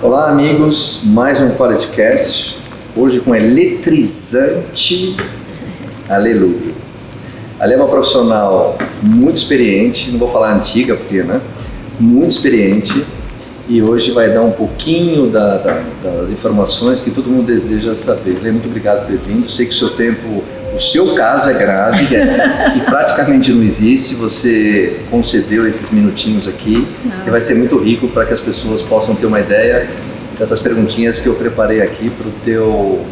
Olá, amigos, mais um QualityCast, hoje com eletrizante Ale Lúbrio. Ale é uma profissional muito experiente, não vou falar antiga porque, né, muito experiente, e hoje vai dar um pouquinho das informações que todo mundo deseja saber. Ale, muito obrigado por ter vindo, sei que o seu caso é grave, que praticamente não existe, você concedeu esses minutinhos aqui, que vai ser muito rico para que as pessoas possam ter uma ideia dessas perguntinhas que eu preparei aqui para o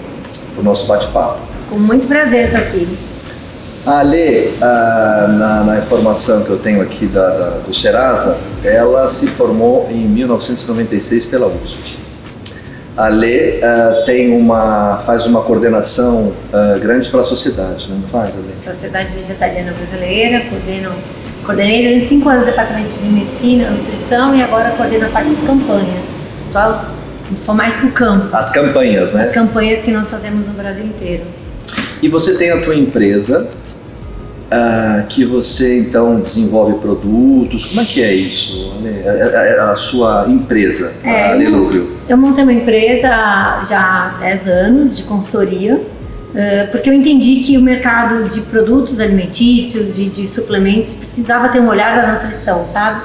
nosso bate-papo. Com muito prazer estar aqui. A Ale, na informação que eu tenho aqui do Serasa, ela se formou em 1996 pela USP. A Ale faz uma coordenação grande para a sociedade, não faz, Ale? Sociedade Vegetariana Brasileira, coordenei durante 5 anos o departamento de medicina, nutrição, e agora coordeno a parte de campanhas. Então, foi mais para o campo. As campanhas, né? As campanhas que nós fazemos no Brasil inteiro. E você tem a tua empresa, que você então desenvolve produtos. Como é que é isso, Ale? A sua empresa, a Ale Lúbrio? Eu montei uma empresa já há 10 anos de consultoria, porque eu entendi que o mercado de produtos alimentícios, de suplementos, precisava ter um olhar da nutrição, sabe?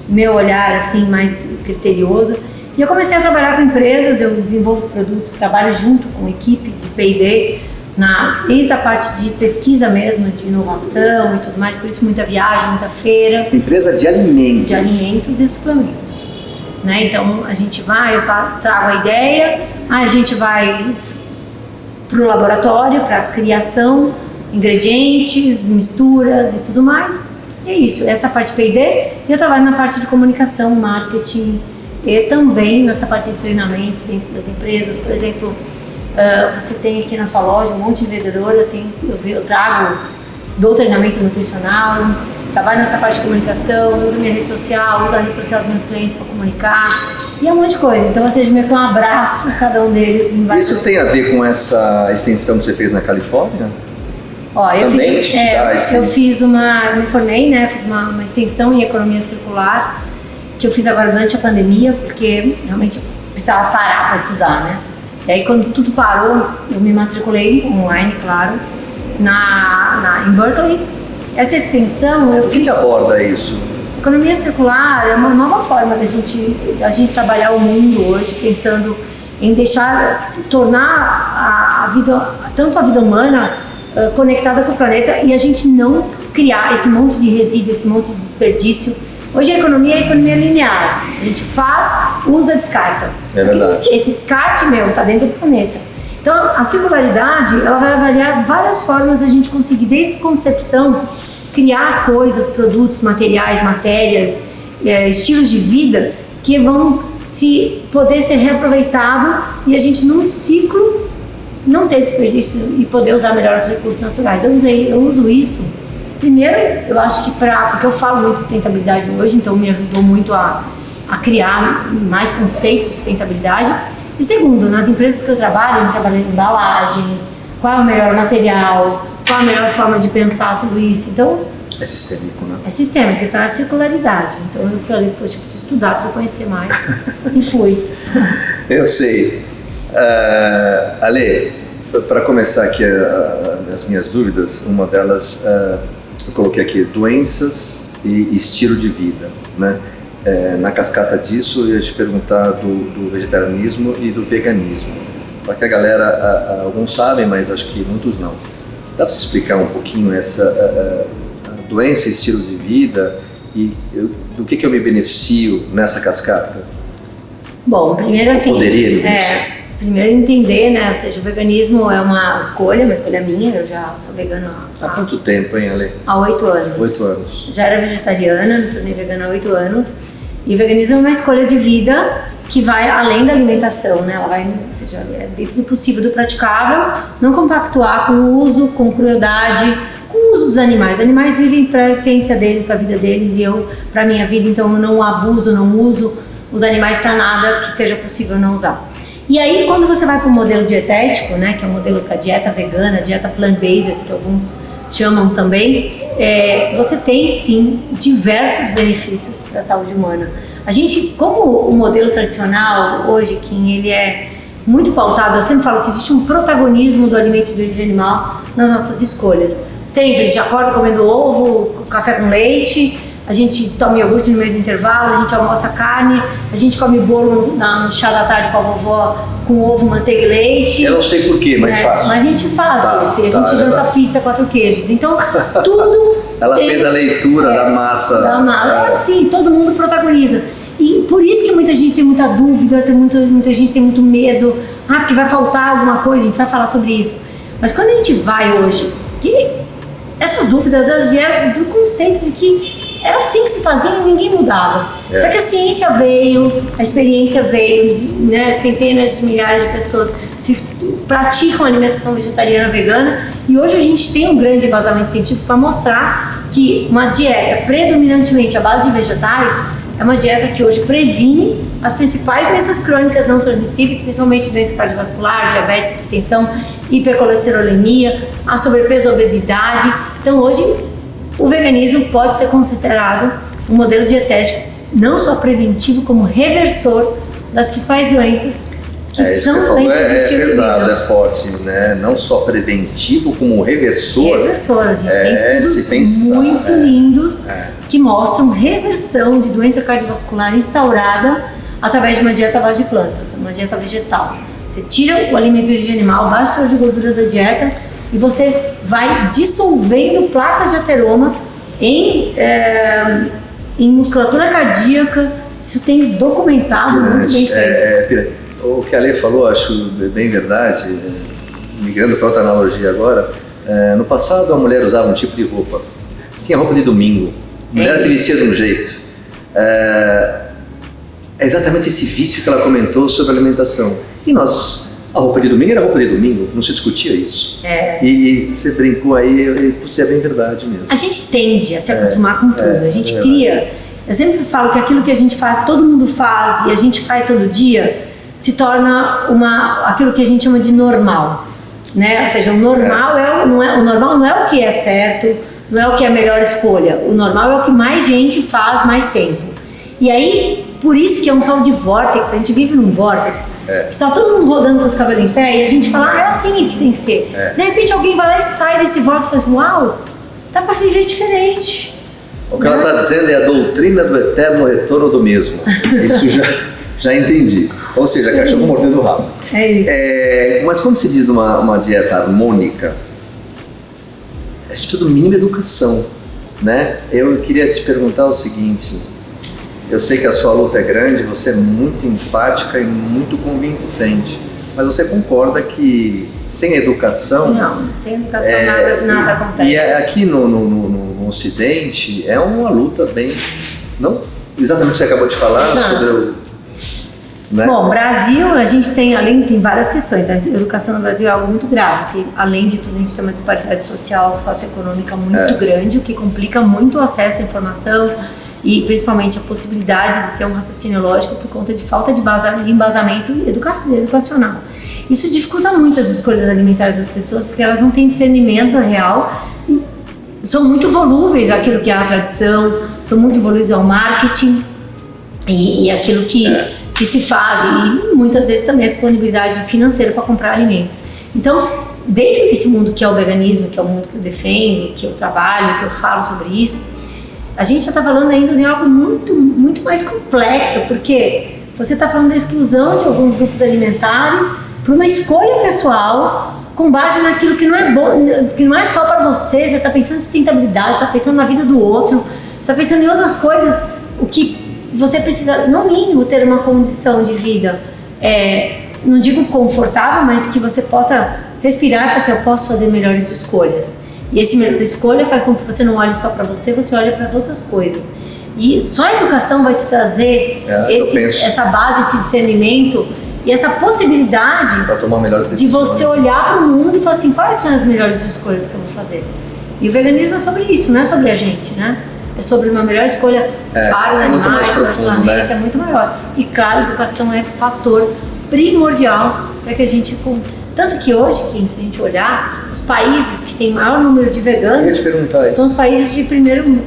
Meu olhar assim mais criterioso. E eu comecei a trabalhar com empresas, eu desenvolvo produtos, trabalho junto com equipe de P&D, desde a parte de pesquisa mesmo, de inovação e tudo mais, por isso muita viagem, muita feira. Empresa de alimentos. De alimentos e suplementos. Né? Então a gente vai, eu trago a ideia, a gente vai para o laboratório, para criação, ingredientes, misturas e tudo mais. E é isso, essa parte de P&D, e eu trabalho na parte de comunicação, marketing, e também nessa parte de treinamentos dentro das empresas. Por exemplo, você tem aqui na sua loja um monte de vendedor, eu dou treinamento nutricional, trabalho nessa parte de comunicação, uso minha rede social, uso a rede social dos meus clientes para comunicar, e um monte de coisa. Então, ou seja, meio que um abraço a cada um deles. Isso tem a ver com essa extensão que você fez na Califórnia? Eu me formei, né, fiz uma extensão em economia circular, que eu fiz agora durante a pandemia, porque realmente eu precisava parar para estudar, né? E aí, quando tudo parou, eu me matriculei online, claro, em Berkeley. Essa extensão eu fiz... O que aborda isso? Economia circular é uma nova forma da gente trabalhar o mundo hoje, pensando em tornar tanto a vida humana conectada com o planeta, e a gente não criar esse monte de resíduo, esse monte de desperdício. Hoje a economia é economia linear. A gente faz, usa, descarta. É verdade. Esse descarte, está dentro do planeta. Então, a circularidade, ela vai avaliar várias formas de a gente conseguir, desde a concepção, criar coisas, produtos, materiais, matérias, estilos de vida que vão poder ser reaproveitado e a gente, num ciclo, não ter desperdício e poder usar melhor os recursos naturais. Eu uso isso. Primeiro, eu acho que porque eu falo muito de sustentabilidade hoje, então me ajudou muito a criar mais conceitos de sustentabilidade. E segundo, nas empresas que eu trabalho, a gente trabalha em embalagem, qual é o melhor material, qual a melhor forma de pensar tudo isso. Então, é sistêmico, né? É sistêmico, então é a circularidade. Então eu falei, poxa, eu preciso estudar para conhecer mais. E fui. Eu sei. Ale, para começar aqui as minhas dúvidas, uma delas... eu coloquei aqui doenças e estilo de vida, né? Na cascata disso, eu ia te perguntar do vegetarianismo e do veganismo. Para que a galera, alguns sabem, mas acho que muitos não. Dá para você explicar um pouquinho essa doença e estilos de vida e do que eu me beneficio nessa cascata? Bom, primeiro assim... Poderia me beneficiar? Primeiro entender, né? Ou seja, o veganismo é uma escolha minha, eu já sou vegana há quanto tempo, hein, Ale? Há 8 anos. 8 anos. Já era vegetariana, me tornei vegana há 8 anos. E o veganismo é uma escolha de vida que vai além da alimentação, né? Ela vai, ou seja, dentro do possível, do praticável, não compactuar com o uso, com crueldade, com o uso dos animais. Os animais vivem para a essência deles, para a vida deles, e eu, para a minha vida, então eu não abuso, não uso os animais para nada que seja possível não usar. E aí, quando você vai para o modelo dietético, né, que é o modelo da dieta vegana, dieta plant-based, que alguns chamam também, você tem sim diversos benefícios para a saúde humana. A gente, como o modelo tradicional hoje, Kim, ele é muito pautado, eu sempre falo que existe um protagonismo do alimento de origem animal nas nossas escolhas. Sempre, a gente acorda comendo ovo, café com leite, a gente toma iogurte no meio do intervalo, a gente almoça carne, a gente come bolo no chá da tarde com a vovó com ovo, manteiga e leite. Eu não sei porquê, mas faz. Mas a gente faz isso, e a gente janta pizza 4 queijos. Então, tudo... Ela fez a leitura da massa. É assim, todo mundo protagoniza. E por isso que muita gente tem muita dúvida, muita gente tem muito medo. Porque vai faltar alguma coisa, a gente vai falar sobre isso. Mas quando a gente vai hoje, que essas dúvidas elas vieram do conceito de que era assim que se fazia e ninguém mudava. Só que a ciência veio, a experiência veio, centenas de milhares de pessoas praticam alimentação vegetariana vegana e hoje a gente tem um grande embasamento científico para mostrar que uma dieta predominantemente à base de vegetais é uma dieta que hoje previne as principais doenças crônicas não transmissíveis, principalmente doença cardiovascular, diabetes, hipertensão, hipercolesterolemia, a sobrepeso, a obesidade. Então hoje o veganismo pode ser considerado um modelo dietético não só preventivo, como reversor das principais doenças que são doenças de estilo de vida. É pesado, é forte, né? Não só preventivo, como reversor. Reversor, a gente tem estudos muito lindos que mostram reversão de doença cardiovascular instaurada através de uma dieta à base de plantas, uma dieta vegetal. Você tira o alimento de origem animal, baixa o teor de gordura da dieta e você vai dissolvendo placas de ateroma em musculatura cardíaca. Isso tem documentado, muito bem feito. O que a Lê falou, acho bem verdade, migrando para outra analogia agora. No passado a mulher usava um tipo de roupa, tinha roupa de domingo, a mulher se vestia de um jeito. É exatamente esse vício que ela comentou sobre alimentação. E a roupa de domingo era roupa de domingo, não se discutia isso. E você brincou aí, é bem verdade mesmo. A gente tende a se acostumar com tudo, a gente cria. Eu sempre falo que aquilo que a gente faz, todo mundo faz e a gente faz todo dia, se torna aquilo que a gente chama de normal, né? Ou seja, o normal o normal não é o que é certo, não é o que é a melhor escolha. O normal é o que mais gente faz mais tempo. E aí, por isso que é um tal de vórtex, a gente vive num vórtex, que tá todo mundo rodando com os cabelos em pé e a gente fala, é assim que tem que ser. De repente alguém vai lá e sai desse vórtex e fala assim, uau, dá pra viver diferente. O que ela está dizendo é a doutrina do eterno retorno do mesmo. Isso já entendi. Ou seja, cachorro mordendo o rabo. É isso. Mas quando se diz uma dieta harmônica, a gente precisa do mínimo educação, né? Eu queria te perguntar o seguinte, eu sei que a sua luta é grande, você é muito enfática e muito convincente, mas você concorda que sem educação... Não, sem educação nada acontece. E aqui no Ocidente é uma luta bem... Não exatamente o que você acabou de falar sobre o... Né? Bom, Brasil, a gente tem várias questões. A educação no Brasil é algo muito grave, porque além de tudo a gente tem uma disparidade social, socioeconômica muito grande, o que complica muito o acesso à informação e principalmente a possibilidade de ter um raciocínio lógico por conta de falta de embasamento educacional. Isso dificulta muito as escolhas alimentares das pessoas, porque elas não têm discernimento real, são muito volúveis àquilo que é a tradição, são muito volúveis ao marketing e aquilo que se faz, e muitas vezes também a disponibilidade financeira para comprar alimentos. Então, dentro desse mundo que é o veganismo, que é o mundo que eu defendo, que eu trabalho, que eu falo sobre isso, a gente já está falando ainda de algo muito, muito mais complexo, porque você está falando da exclusão de alguns grupos alimentares por uma escolha pessoal com base naquilo que não é bom, que não é só para você está pensando em sustentabilidade, você está pensando na vida do outro, você está pensando em outras coisas, o que você precisa, no mínimo, ter uma condição de vida, não digo confortável, mas que você possa respirar e falar assim, eu posso fazer melhores escolhas. E essa escolha faz com que você não olhe só para você olhe para as outras coisas. E só a educação vai te trazer essa base, esse discernimento e essa possibilidade para tomar melhor decisão, de você olhar para o mundo e falar assim, quais são as melhores escolhas que eu vou fazer? E o veganismo é sobre isso, não é sobre a gente, né? É sobre uma melhor escolha para os animais, para o planeta, é muito maior. E claro, a educação é fator primordial para que a gente Tanto que hoje, se a gente olhar, os países que têm maior número de veganos são os países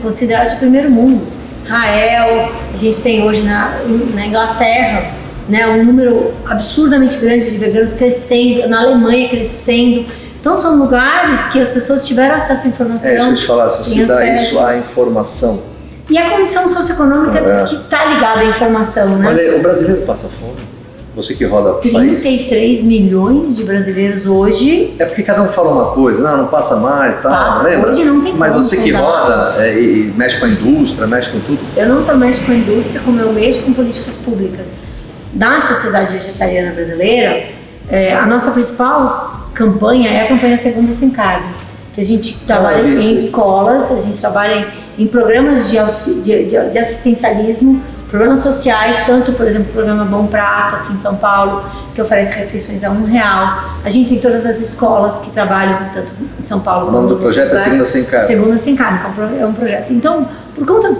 considerados de primeiro mundo. Israel, a gente tem hoje na Inglaterra, né, um número absurdamente grande de veganos crescendo, na Alemanha crescendo. Então são lugares que as pessoas tiveram acesso à informação. É isso que eu te falar, se você dá isso à informação. E a condição socioeconômica que está ligada à informação, né? Olha, o brasileiro passa fome. Você que roda o país. 33 milhões de brasileiros hoje. É porque cada um fala uma coisa, não passa mais, tá? Passa, lembra? hoje não tem Mas como você que roda e mexe com a indústria, mexe com tudo. Eu não só mexo com a indústria, como eu mexo com políticas públicas. Da Sociedade Vegetariana Brasileira, a nossa principal campanha é a campanha Segunda Sem Carne, que a gente trabalha em escolas, a gente trabalha em programas de assistencialismo, programas sociais, tanto, por exemplo, o programa Bom Prato aqui em São Paulo, que oferece refeições a R$1. A gente tem todas as escolas que trabalham, tanto em São Paulo como o nome do projeto é Segunda Sem Carne. Segunda Sem Carne, que é um projeto. Então, por conta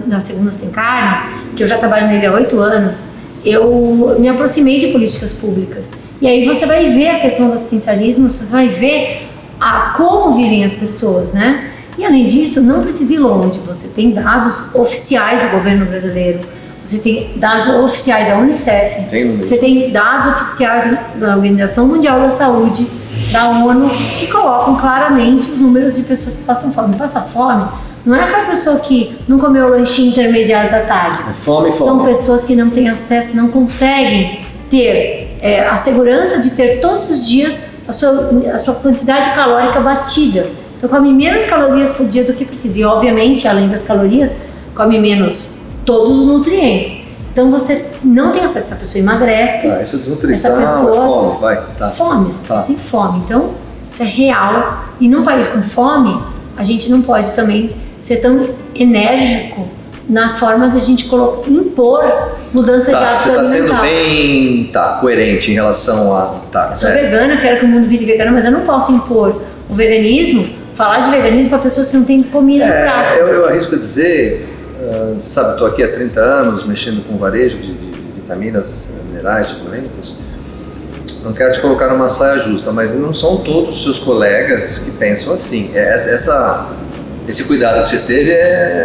da Segunda Sem Carne, que eu já trabalho nele há 8 anos, eu me aproximei de políticas públicas. E aí você vai ver a questão do assistencialismo, você vai ver como vivem as pessoas, né? E além disso, não precisa ir longe, você tem dados oficiais do governo brasileiro, você tem dados oficiais da Unicef, você tem dados oficiais da Organização Mundial da Saúde, da ONU, que colocam claramente os números de pessoas que passam fome. Passa fome não é aquela pessoa que não comeu o lanchinho intermediário da tarde. São pessoas que não têm acesso, não conseguem ter a segurança de ter todos os dias a sua quantidade calórica batida. Então come menos calorias por dia do que precisa. E obviamente, além das calorias, come menos todos os nutrientes. Então você não tem acesso, essa pessoa emagrece. Isso é desnutrição, essa pessoa, fome, você tem fome. Então isso é real. E num país com fome, a gente não pode também ser tão enérgico na forma da gente impor mudança de hábito alimentar. Você está sendo bem coerente em relação a... eu sou vegana, quero que o mundo vire vegano, mas eu não posso impor o veganismo, falar de veganismo para pessoas que não têm comida no prato. Eu arrisco dizer, sabe, estou aqui há 30 anos mexendo com varejo de vitaminas, minerais, suplementos. Não quero te colocar numa saia justa, mas não são todos os seus colegas que pensam assim. Esse cuidado que você teve,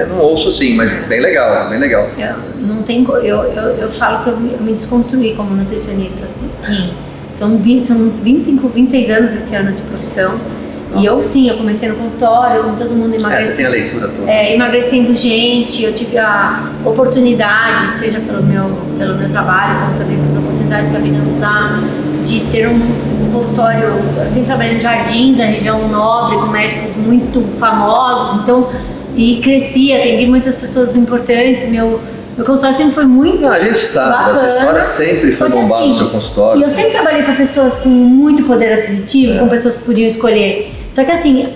não ouço assim, mas bem legal, bem legal. Eu falo que eu me desconstruí como nutricionista. Assim, são 25, 26 anos esse ano de profissão. Nossa. E eu comecei no consultório, como todo mundo emagrecendo. Você tem a leitura toda. Emagrecendo gente, eu tive a oportunidade, seja pelo meu trabalho, como também pelas oportunidades que a vida nos dá, de ter um consultório. Eu tenho trabalhado em Jardins, na região nobre, com médicos muito famosos, e cresci, atendi muitas pessoas importantes. Meu consultório sempre foi muito a gente sabe, bacana, a sua história sempre foi bombada no seu consultório. E eu sempre trabalhei com pessoas com muito poder aquisitivo, com pessoas que podiam escolher. Só que assim,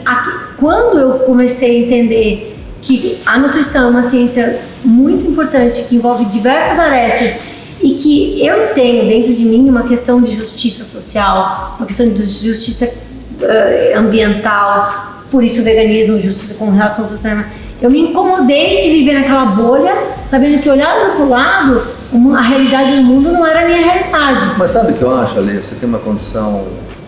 quando eu comecei a entender que a nutrição é uma ciência muito importante, que envolve diversas arestas, e que eu tenho dentro de mim uma questão de justiça social, uma questão de justiça ambiental, por isso o veganismo, justiça com relação ao tratamento. Eu me incomodei de viver naquela bolha, sabendo que olhando para o lado, a realidade do mundo não era a minha realidade. Mas sabe o que eu acho, Ale? Você tem uma condição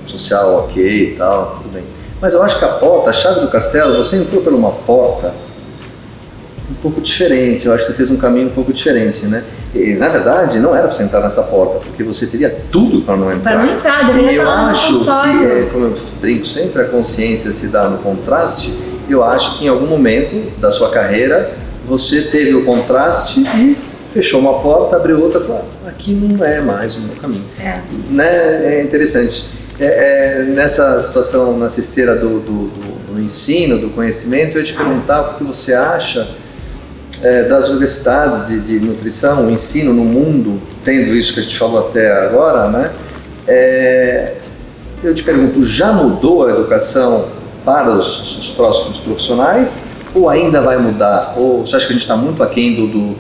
social ok e tal, tudo bem. Mas eu acho que a chave do castelo, você entrou por uma porta um pouco diferente. Eu acho que você fez um caminho um pouco diferente, né? E, na verdade, não era para você entrar nessa porta, porque você teria tudo para não entrar. Para não entrar, deveria estar no consultório. Eu acho que, como eu brinco sempre, a consciência se dá no contraste. Eu acho que em algum momento da sua carreira, você teve o contraste e fechou uma porta, abriu outra e falou, aqui não é mais o meu caminho. É interessante. Nessa situação, nessa esteira do ensino, do conhecimento, eu ia te perguntar o que você acha das universidades de nutrição, o ensino no mundo, tendo isso que a gente falou até agora, né? Eu te pergunto, já mudou a educação para os próximos profissionais ou ainda vai mudar? Ou você acha que a gente está muito aquém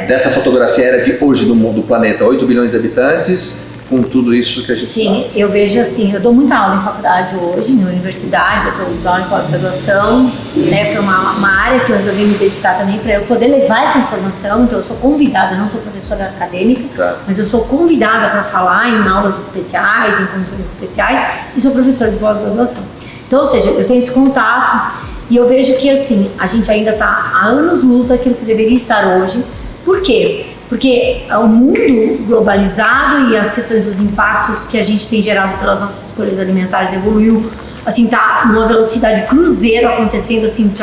dessa fotografia aérea de hoje do planeta? 8 bilhões de habitantes, com tudo isso que a gente Sim, sabe. eu vejo assim, eu dou muita aula em faculdade hoje, em universidades, eu estou aula em pós-graduação, né? Foi uma área que eu resolvi me dedicar também para eu poder levar essa informação. Então eu sou convidada, eu não sou professora acadêmica, mas eu sou convidada para falar em aulas especiais, em condições especiais, e sou professora de pós-graduação. Então, ou seja, eu tenho esse contato e eu vejo que assim, a gente ainda está há anos-luz daquilo que deveria estar hoje. Por quê? Porque o mundo globalizado e as questões dos impactos que a gente tem gerado pelas nossas escolhas alimentares evoluiu, assim, tá numa velocidade cruzeiro acontecendo, assim,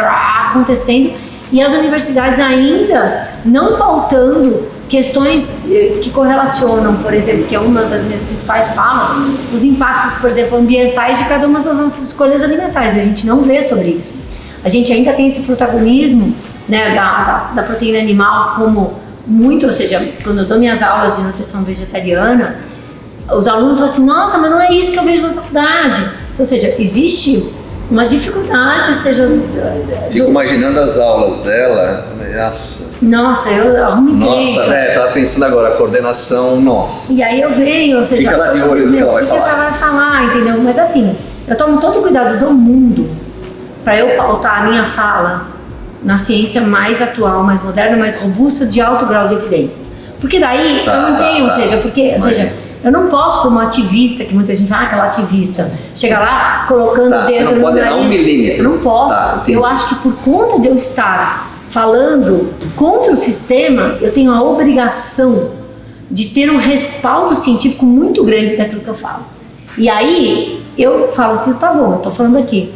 acontecendo, e as universidades ainda não pautando questões que correlacionam, por exemplo, que é uma das minhas principais falas, os impactos, por exemplo, ambientais de cada uma das nossas escolhas alimentares. A gente não vê sobre isso. A gente ainda tem esse protagonismo, né, da proteína animal como muito, ou seja, quando eu dou minhas aulas de nutrição vegetariana, os alunos falam assim, nossa, mas não é isso que eu vejo na faculdade. Então, ou seja, existe uma dificuldade, ou seja... Fico imaginando as aulas dela, nossa, eu arrumo nossa, tava pensando agora, a coordenação, nossa. E aí eu venho, ou seja... Fica lá de olho no que ela vai falar. Ela vai falar, entendeu? Mas assim, eu tomo todo o cuidado do mundo para eu pautar a minha fala na ciência mais atual, mais moderna, mais robusta, de alto grau de evidência. Porque daí eu não tenho, ou seja, eu não posso, como ativista, que muita gente fala, aquela ativista, chegar lá colocando o dedo no nariz. Você não pode errar um milímetro. Eu não posso. Eu acho que por conta de eu estar falando contra o sistema, eu tenho a obrigação de ter um respaldo científico muito grande daquilo que eu falo. E aí eu falo assim, tá bom, eu tô falando aqui,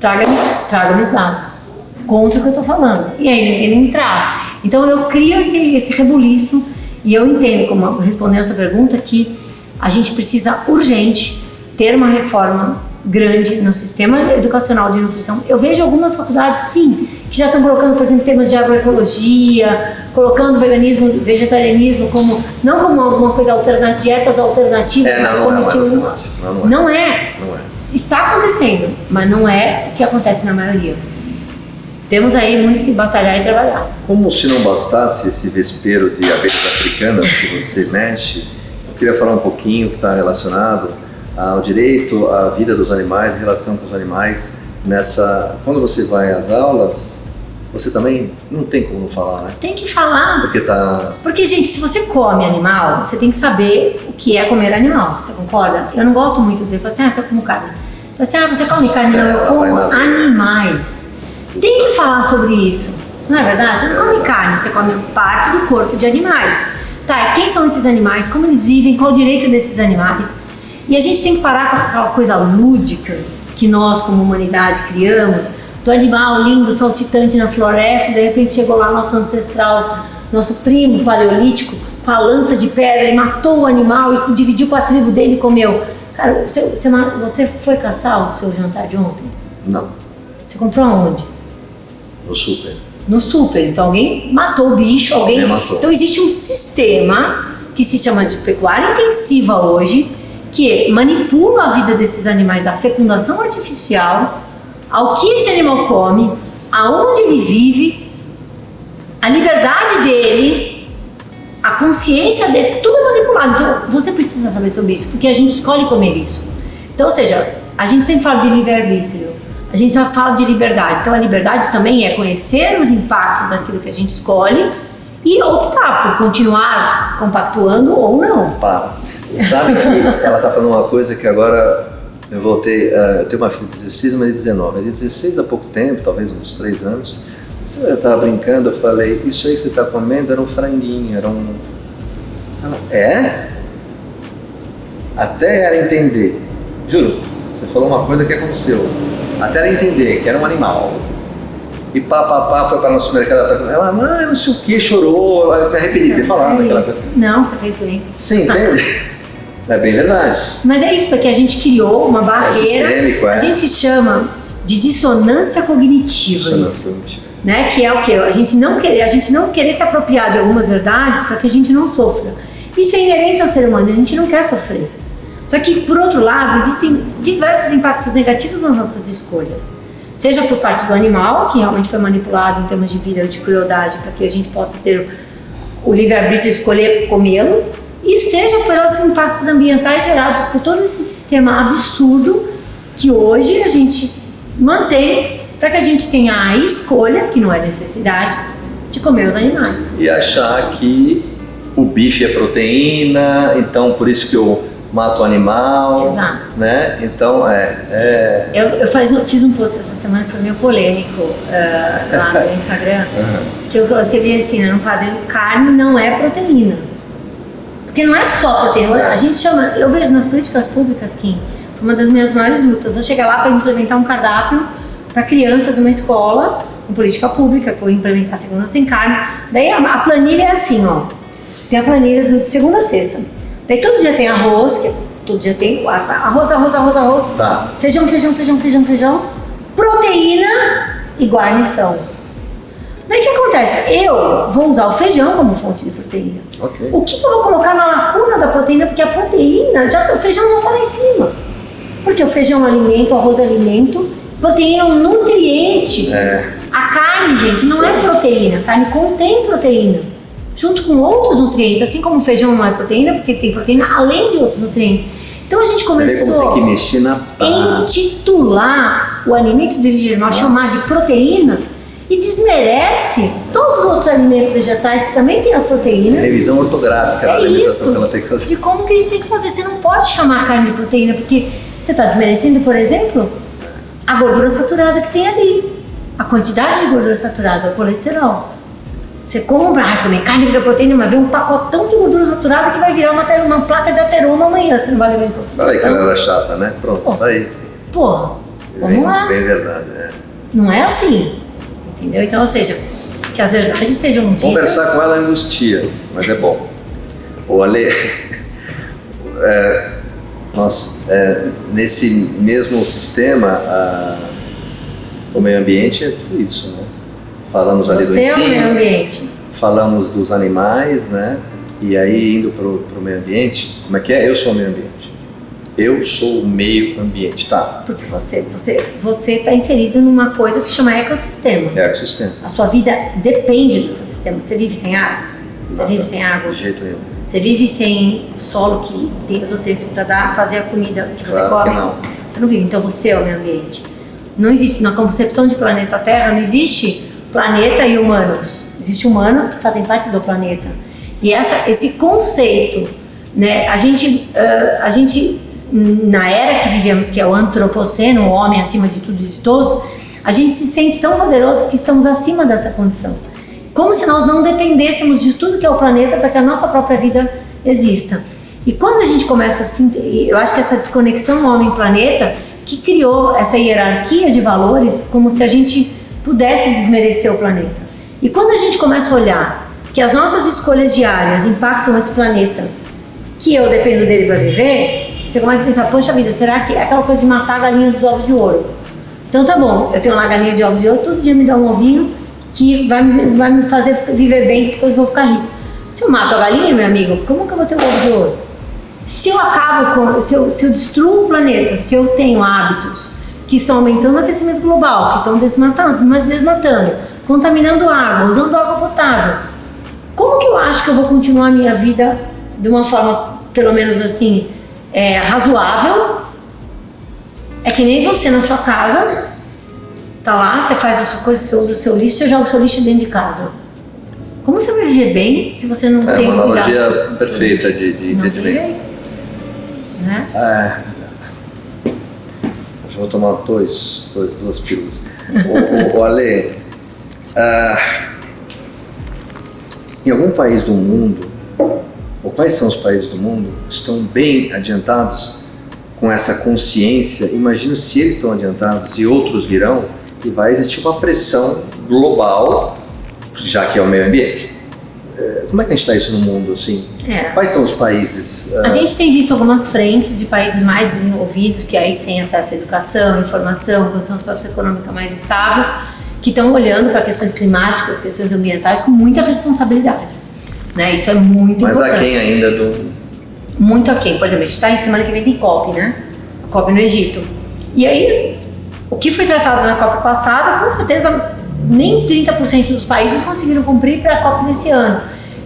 traga-me os dados contra o que eu estou falando. E aí ele me traz. Então eu crio esse rebuliço e eu entendo, como respondendo a sua pergunta, que a gente precisa urgente ter uma reforma grande no sistema educacional de nutrição. Eu vejo algumas faculdades, sim, que já estão colocando, por exemplo, temas de agroecologia, colocando veganismo, vegetarianismo como não como alguma coisa alternativa, dietas alternativas, mas como estilo. Não é. Está acontecendo, mas não é o que acontece na maioria. Temos aí muito que batalhar e trabalhar. Como se não bastasse esse vespeiro de abelhas africanas que você mexe, eu queria falar um pouquinho que está relacionado ao direito à vida dos animais, em relação com os animais. Quando você vai às aulas, você também não tem como não falar, né? Tem que falar. Porque, gente, se você come animal, você tem que saber o que é comer animal. Você concorda? Eu não gosto muito de falar assim, eu como carne. Você come carne? Não, eu como animais. Tem que falar sobre isso, não é verdade? Você não come carne, você come parte do corpo de animais. Tá, quem são esses animais? Como eles vivem? Qual o direito desses animais? E a gente tem que parar com aquela coisa lúdica que nós, como humanidade, criamos, do animal lindo, saltitante na floresta, e de repente chegou lá nosso ancestral, nosso primo paleolítico, com a lança de pedra, ele matou o animal e dividiu com a tribo dele e comeu. Cara, você foi caçar o seu jantar de ontem? Não. Você comprou aonde? No super. No super. Então alguém matou o bicho, alguém matou. Então existe um sistema que se chama de pecuária intensiva hoje, que manipula a vida desses animais, da fecundação artificial, ao que esse animal come, aonde ele vive, a liberdade dele, a consciência dele, tudo é manipulado. Então você precisa saber sobre isso, porque a gente escolhe comer isso. Então, ou seja, a gente sempre fala de livre-arbítrio. A gente só fala de liberdade. Então a liberdade também é conhecer os impactos daquilo que a gente escolhe e optar por continuar compactuando ou não. Sabe que ela está falando uma coisa que agora eu voltei, eu tenho uma filha de 16 e uma de 19. A de 16 há pouco tempo, talvez uns 3 anos, eu estava brincando, eu falei, isso aí que você está comendo era um franguinho, era um... Ela, até ela entender, juro, você falou uma coisa que aconteceu. Até ela entender que era um animal. E foi para o nosso mercado. Ela, não sei o que, chorou. Eu me arrependi de ter falado aquela coisa. Não, você fez bem. Sim, entende? É bem verdade. Mas é isso, porque a gente criou uma barreira. Sistêmico, a gente chama de dissonância cognitiva. Né? Que é o quê? A gente não querer se apropriar de algumas verdades para que a gente não sofra. Isso é inerente ao ser humano, a gente não quer sofrer. Só que, por outro lado, existem diversos impactos negativos nas nossas escolhas. Seja por parte do animal, que realmente foi manipulado em termos de vida ou de crueldade, para que a gente possa ter o livre-arbítrio e escolher comê-lo, e seja pelos impactos ambientais gerados por todo esse sistema absurdo que hoje a gente mantém para que a gente tenha a escolha, que não é necessidade, de comer os animais. E achar que o bife é proteína, então por isso que eu mato o animal. Exato. Né? Então Eu fiz um post essa semana que foi meio polêmico lá no Instagram, que eu escrevi assim, no padrão, carne não é proteína. Porque não é só proteína, a gente chama, eu vejo nas políticas públicas, Kim, foi uma das minhas maiores lutas, eu vou chegar lá para implementar um cardápio para crianças numa escola, em política pública, que eu vou implementar segunda sem carne. Daí a planilha é assim, ó, tem a planilha de segunda a sexta. Daí todo dia tem arroz, que todo dia tem arroz, tá. feijão, proteína e guarnição. Daí o que acontece? Eu vou usar o feijão como fonte de proteína. Okay. O que eu vou colocar na lacuna da proteína? Porque a proteína, o feijão já está lá em cima. Porque o feijão é alimento, o arroz é alimento, proteína é um nutriente. A carne, gente, não é proteína. A carne contém proteína, junto com outros nutrientes. Assim como o feijão não é proteína, porque tem proteína além de outros nutrientes. Então a gente começou tem que mexer na a intitular o alimento de origem animal, chamar de proteína, e desmerece todos os outros alimentos vegetais que também têm as proteínas. Revisão ortográfica da alimentação que ela tem que fazer. De como que a gente tem que fazer. Você não pode chamar a carne de proteína, porque você está desmerecendo, por exemplo, a gordura saturada que tem ali. A quantidade de gordura saturada, o colesterol. Você compra, minha carne vira proteína, mas vem um pacotão de gordura saturada que vai virar uma placa de ateroma amanhã, você não vai levar em consideração. Olha aí que ela era chata, né? Pronto, tá aí. Vamos lá. Bem verdade, Não é assim, entendeu? Então, ou seja, que as verdades sejam ditas. Conversar com ela é angustia, mas é bom. O Ale, nesse mesmo sistema, o meio ambiente é tudo isso, né? Falamos ali do ensino, é o meio ambiente. Falamos dos animais, né? E aí indo pro meio ambiente, como é que é? Eu sou o meio ambiente. Eu sou o meio ambiente, tá? Porque você está inserido numa coisa que se chama ecossistema. Ecossistema. A sua vida depende do ecossistema. Você vive sem ar? Você vive sem água? De jeito nenhum. Você vive sem solo que tem os nutrientes para fazer a comida que você come? Que não. Você não vive. Então você é o meio ambiente. Não existe, na concepção de planeta Terra, não existe planeta e humanos. Existem humanos que fazem parte do planeta. E esse conceito, né, a gente, na era que vivemos, que é o antropoceno, o homem acima de tudo e de todos, a gente se sente tão poderoso que estamos acima dessa condição. Como se nós não dependêssemos de tudo que é o planeta para que a nossa própria vida exista. E quando a gente começa assim, eu acho que essa desconexão homem-planeta que criou essa hierarquia de valores, como se a gente pudesse desmerecer o planeta. E quando a gente começa a olhar que as nossas escolhas diárias impactam esse planeta, que eu dependo dele para viver, você começa a pensar, poxa vida, será que é aquela coisa de matar a galinha dos ovos de ouro? Então tá bom, eu tenho lá a galinha de ovos de ouro, todo dia me dá um ovinho que vai me fazer viver bem, porque eu vou ficar rico. Se eu mato a galinha, meu amigo, como que eu vou ter um ovo de ouro? Se eu destruo o planeta, se eu tenho hábitos que estão aumentando o aquecimento global, que estão desmatando, contaminando água, usando água potável, como que eu acho que eu vou continuar a minha vida de uma forma, pelo menos assim, razoável? É que nem você na sua casa, tá lá, você faz a sua coisa, você usa o seu lixo, você joga o seu lixo dentro de casa. Como você vai viver bem se você não tem uma cuidado? É uma analogia perfeita de entendimento. Tem jeito, né? Eu vou tomar duas pílulas. O Ale, em algum país do mundo, ou quais são os países do mundo que estão bem adiantados com essa consciência? Imagino se eles estão adiantados e outros virão, e vai existir uma pressão global, já que é o meio ambiente. Como é que a gente está isso no mundo, assim? Quais são os países? A gente tem visto algumas frentes de países mais desenvolvidos, que aí sem acesso à educação, informação, condição socioeconômica mais estável, que estão olhando para questões climáticas, questões ambientais com muita responsabilidade. Né? Isso é muito importante. Mas aquém ainda do... Muito aquém. Por exemplo, a gente está em semana que vem tem COP, né? A COP no Egito. E aí, o que foi tratado na COP passada, com certeza nem 30% dos países conseguiram cumprir para a COP desse ano.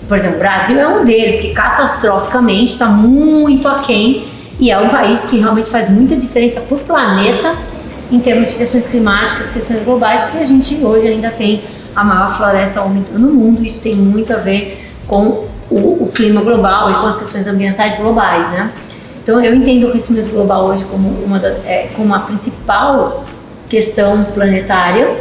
Por exemplo, o Brasil é um deles que catastroficamente está muito aquém e é um país que realmente faz muita diferença para o planeta em termos de questões climáticas, questões globais, porque a gente hoje ainda tem a maior floresta úmida no mundo. Isso tem muito a ver com o clima global e com as questões ambientais globais, né? Então eu entendo o aquecimento global hoje como como a principal questão planetária,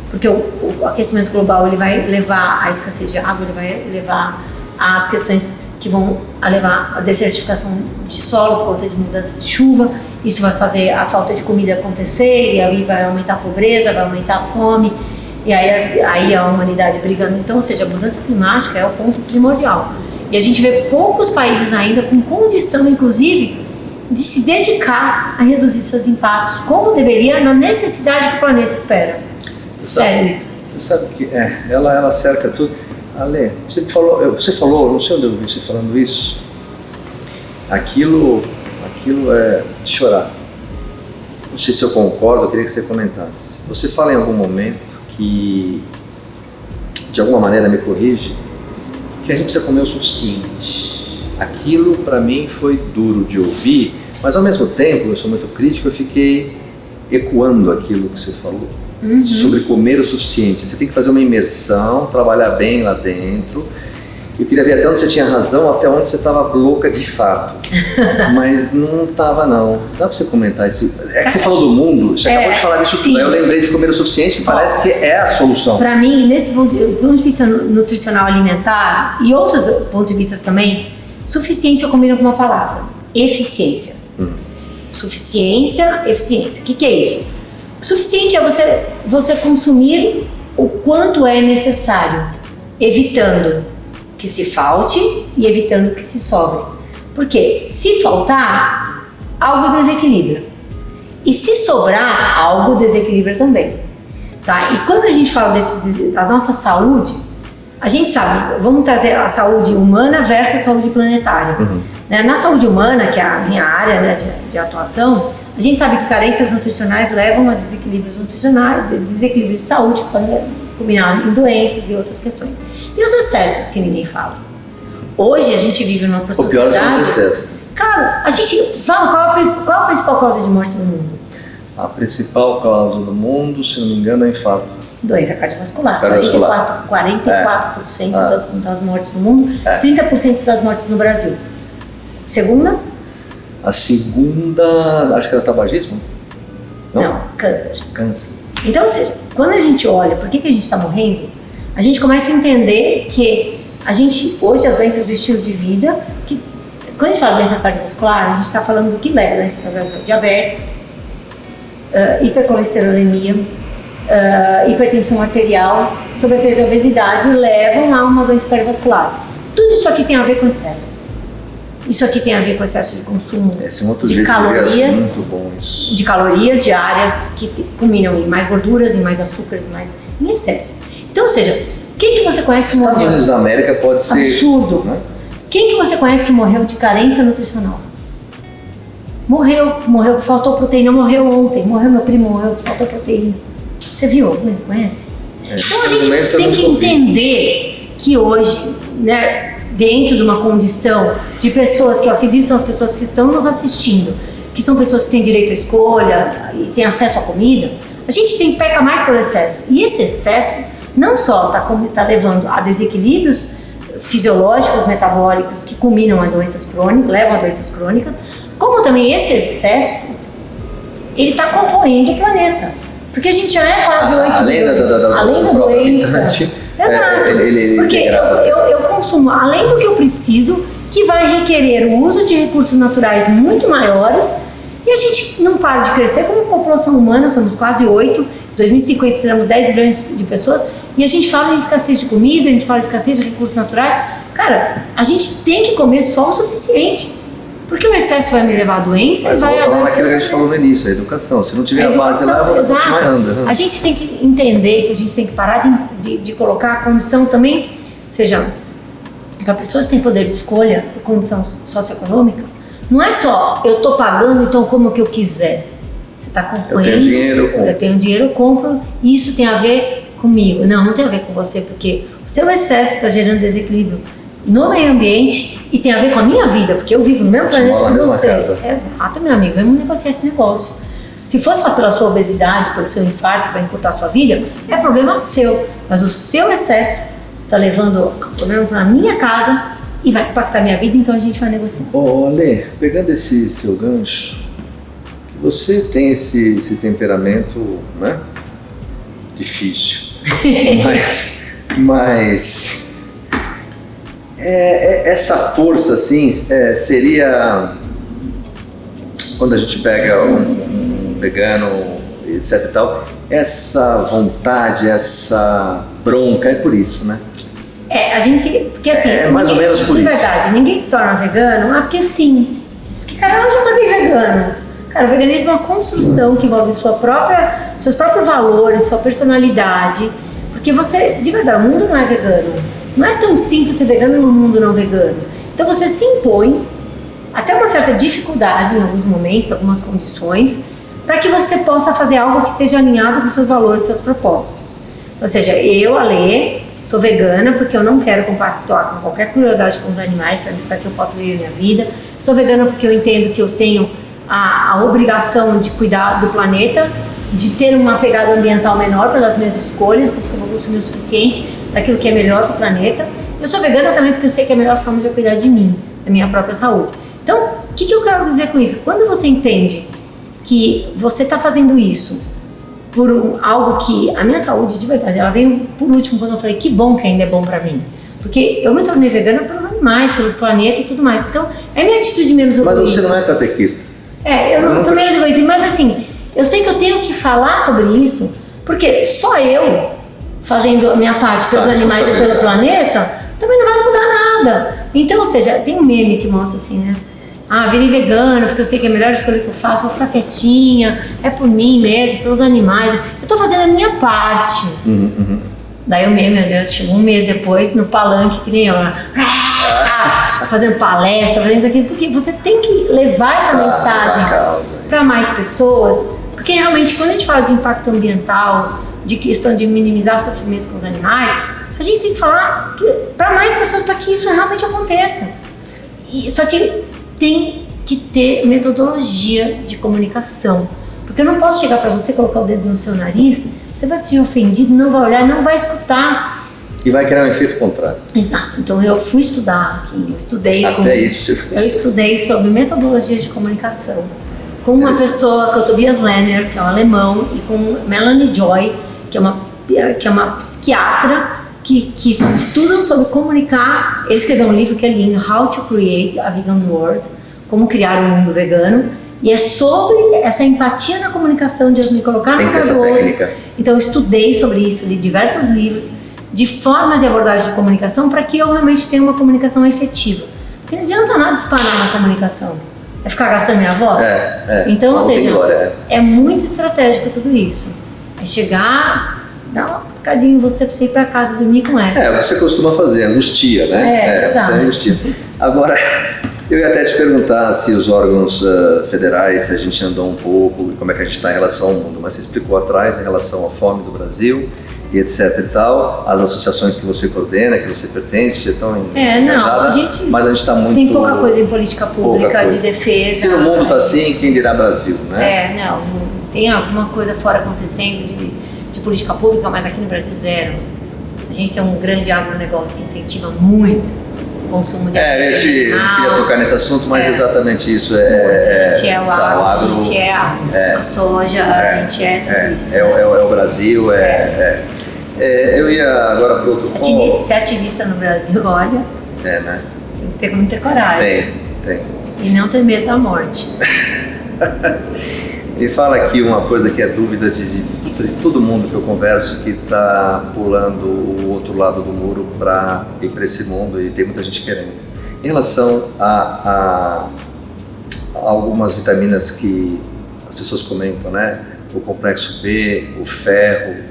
porque o aquecimento global ele vai levar à escassez de água, ele vai levar às questões que vão levar à desertificação de solo por conta de mudança de chuva. Isso vai fazer a falta de comida acontecer e aí vai aumentar a pobreza, vai aumentar a fome e aí a humanidade brigando. Então, ou seja, a mudança climática é o ponto primordial. E a gente vê poucos países ainda com condição, inclusive, de se dedicar a reduzir seus impactos, como deveria, na necessidade que o planeta espera. Sério isso. Você sabe que ela cerca tudo. Ale, você falou, não sei onde eu vi você falando isso, aquilo é de chorar. Não sei se eu concordo, eu queria que você comentasse. Você fala em algum momento que, de alguma maneira, me corrige, que a gente precisa comer o suficiente. Aquilo para mim foi duro de ouvir, mas ao mesmo tempo, eu sou muito crítico, eu fiquei ecoando aquilo que você falou. Sobre comer o suficiente. Você tem que fazer uma imersão, trabalhar bem lá dentro. Eu queria ver até onde você tinha razão, até onde você estava louca de fato. Mas não estava não. Dá para você comentar isso? É que você falou do mundo, você acabou de falar disso tudo. Aí eu lembrei de comer o suficiente, que parece que é a solução. Para mim, nesse ponto de vista nutricional alimentar e outros pontos de vista também, suficiência eu combino com uma palavra: eficiência. Suficiência, eficiência. O que é isso? O suficiente é você consumir o quanto é necessário, evitando que se falte e evitando que se sobre. Porque se faltar, algo desequilibra. E se sobrar, algo desequilibra também. Tá? E quando a gente fala da nossa saúde, a gente sabe, vamos trazer a saúde humana versus a saúde planetária. Né? Na saúde humana, que é a minha área, né, de atuação, a gente sabe que carências nutricionais levam a desequilíbrios nutricionais, desequilíbrios de saúde, que podem culminar em doenças e outras questões. E os excessos que ninguém fala? Hoje a gente vive numa sociedade... O pior são os excessos. Claro, a gente fala qual a principal causa de morte no mundo? A principal causa do mundo, se não me engano, é infarto. Doença cardiovascular. 44% das mortes no mundo, 30% das mortes no Brasil. Segunda? A segunda, acho que era tabagismo? Não, câncer. Câncer. Então, ou seja, quando a gente olha por que a gente está morrendo, a gente começa a entender que hoje as doenças do estilo de vida, que quando a gente fala de doença cardiovascular, a gente está falando do que leva a doença cardiovascular: diabetes, hipercolesterolemia, hipertensão arterial, sobrepeso e obesidade levam a uma doença cardiovascular. Tudo isso aqui tem a ver com excesso. Isso aqui tem a ver com excesso de consumo de calorias, muito bom isso. De calorias diárias que culminam em mais gorduras, em mais açúcares, em excessos. Então, ou seja, quem que você conhece que morreu? Estados Unidos da América pode ser... Absurdo. Né? Quem que você conhece que morreu de carência nutricional? Morreu, faltou proteína, morreu ontem, morreu meu primo, morreu, faltou proteína. Você viu? Conhece? Então a gente tem que entender que hoje, né, dentro de uma condição de pessoas que eu acredito são as pessoas que estão nos assistindo, que são pessoas que têm direito à escolha e têm acesso à comida, a gente peca mais pelo excesso. E esse excesso não só está levando a desequilíbrios fisiológicos, metabólicos, que culminam a doenças crônicas, levam a doenças crônicas, como também esse excesso, ele está corroendo o planeta. Porque a gente já é quase 8 bilhões. Além da doença. Exato. Porque eu consumo, além do que eu preciso, que vai requerer o uso de recursos naturais muito maiores, e a gente não para de crescer como população humana, somos quase 8, em 2050 seremos 10 bilhões de pessoas, e a gente fala em escassez de comida, a gente fala em escassez de recursos naturais. Cara, a gente tem que comer só o suficiente, porque o excesso vai me levar a doença. Mas e vai volta lá naquilo que a gente falou no início, a educação. Se não tiver a base lá, eu vou continuar andando. A gente tem que entender que a gente tem que parar de colocar a condição também, ou seja, para pessoas que têm poder de escolha e condição socioeconômica, não é só eu estou pagando, então como que eu quiser. Você está corroendo. Eu tenho dinheiro, eu compro, e isso tem a ver comigo. Não tem a ver com você, porque o seu excesso está gerando desequilíbrio no meio ambiente e tem a ver com a minha vida, porque eu vivo no mesmo planeta que você. Exato, meu amigo, vamos negociar esse negócio. Se for só pela sua obesidade, pelo seu infarto, que vai encurtar a sua vida, é problema seu. Mas o seu excesso está levando o problema para a minha casa e vai impactar a minha vida, então a gente vai negociar. Ale, pegando esse seu gancho, que você tem esse temperamento, né, difícil, mas essa força, assim, seria quando a gente pega um vegano, etc e tal, essa vontade, essa bronca, é por isso, né? A gente, porque assim, mais ou menos por de isso. verdade, ninguém se torna vegano, porque sim. Porque, cara, eu já acordei vegano. Cara, o veganismo é uma construção que envolve seus próprios valores, sua personalidade. Porque você, de verdade, o mundo não é vegano. Não é tão simples ser vegano no mundo não vegano. Então você se impõe, até uma certa dificuldade em alguns momentos, algumas condições, para que você possa fazer algo que esteja alinhado com seus valores, seus propósitos. Ou seja, eu, Ale, sou vegana porque eu não quero compactuar com qualquer crueldade com os animais para que eu possa viver minha vida. Sou vegana porque eu entendo que eu tenho a obrigação de cuidar do planeta, de ter uma pegada ambiental menor pelas minhas escolhas, porque eu vou consumir o suficiente daquilo que é melhor para o planeta. Eu sou vegana também porque eu sei que é a melhor forma de eu cuidar de mim, da minha própria saúde. Então, o que eu quero dizer com isso? Quando você entende que você está fazendo isso por algo que a minha saúde, de verdade, ela veio por último quando eu falei que bom que ainda é bom pra mim. Porque eu me tornei vegana pelos animais, pelo planeta e tudo mais. Então, é minha atitude menos egoísta. Mas você não é catequista. Eu não tô menos egoísta. Mas assim, eu sei que eu tenho que falar sobre isso, porque só eu, fazendo a minha parte pelos animais e pelo planeta, também não vai mudar nada. Então, ou seja, tem um meme que mostra assim, né? Virei vegana porque eu sei que é a melhor escolha que eu faço, vou ficar quietinha, é por mim mesmo, pelos animais. Eu tô fazendo a minha parte. Daí o meme, meu Deus, chegou um mês depois no palanque, que nem eu, fazendo palestra, fazendo isso aqui, porque você tem que levar essa mensagem para mais pessoas, porque realmente quando a gente fala de impacto ambiental, de questão de minimizar o sofrimento com os animais, a gente tem que falar para mais pessoas para que isso realmente aconteça. Só que tem que ter metodologia de comunicação, porque eu não posso chegar para você, colocar o dedo no seu nariz, você vai se sentir ofendido, não vai olhar, não vai escutar. E vai criar um efeito contrário. Exato. Então eu fui estudar aqui, eu estudei. Eu estudei sobre metodologia de comunicação com uma pessoa, que é o Tobias Lerner, que é um alemão, e com Melanie Joy, que é uma psiquiatra que estudam sobre comunicar. Ele escreveu um livro que é lindo, How to Create a Vegan World, como criar um mundo vegano. E é sobre essa empatia na comunicação, de eu me colocar no lugar do outro. Então eu estudei sobre isso, li diversos livros de formas e abordagens de comunicação para que eu realmente tenha uma comunicação efetiva. Porque não adianta nada disparar na comunicação. É ficar gastando minha voz? Então, ou seja, é muito estratégico tudo isso. É chegar, dar uma cutucadinha em você para você ir para casa dormir com essa. Você costuma fazer, angustia, né? Exato. Você angustia. Agora, eu ia até te perguntar se os órgãos federais, se a gente andou um pouco, como é que a gente está em relação ao mundo, mas você explicou atrás em relação à fome do Brasil e etc e tal, as associações que você coordena, que você pertence, você estão engajada, mas a gente está muito... Tem pouca coisa em política pública, de defesa. Se no mundo está assim, quem dirá Brasil, né? Não tem alguma coisa fora acontecendo de política pública, mas aqui no Brasil zero. A gente tem um grande agronegócio que incentiva muito o consumo de a gente queria tocar nesse assunto, mas exatamente isso. A gente é o agro, a gente é a soja, a gente é tudo isso. É o Brasil, eu ia agora para outro ponto. Ser ativista no Brasil, olha, né? Tem que ter muita coragem. Tem. E não ter medo da morte. E fala aqui uma coisa que é dúvida de todo mundo que eu converso, que está pulando o outro lado do muro para ir para esse mundo, e tem muita gente querendo. Em relação a algumas vitaminas que as pessoas comentam, né? O complexo B, o ferro,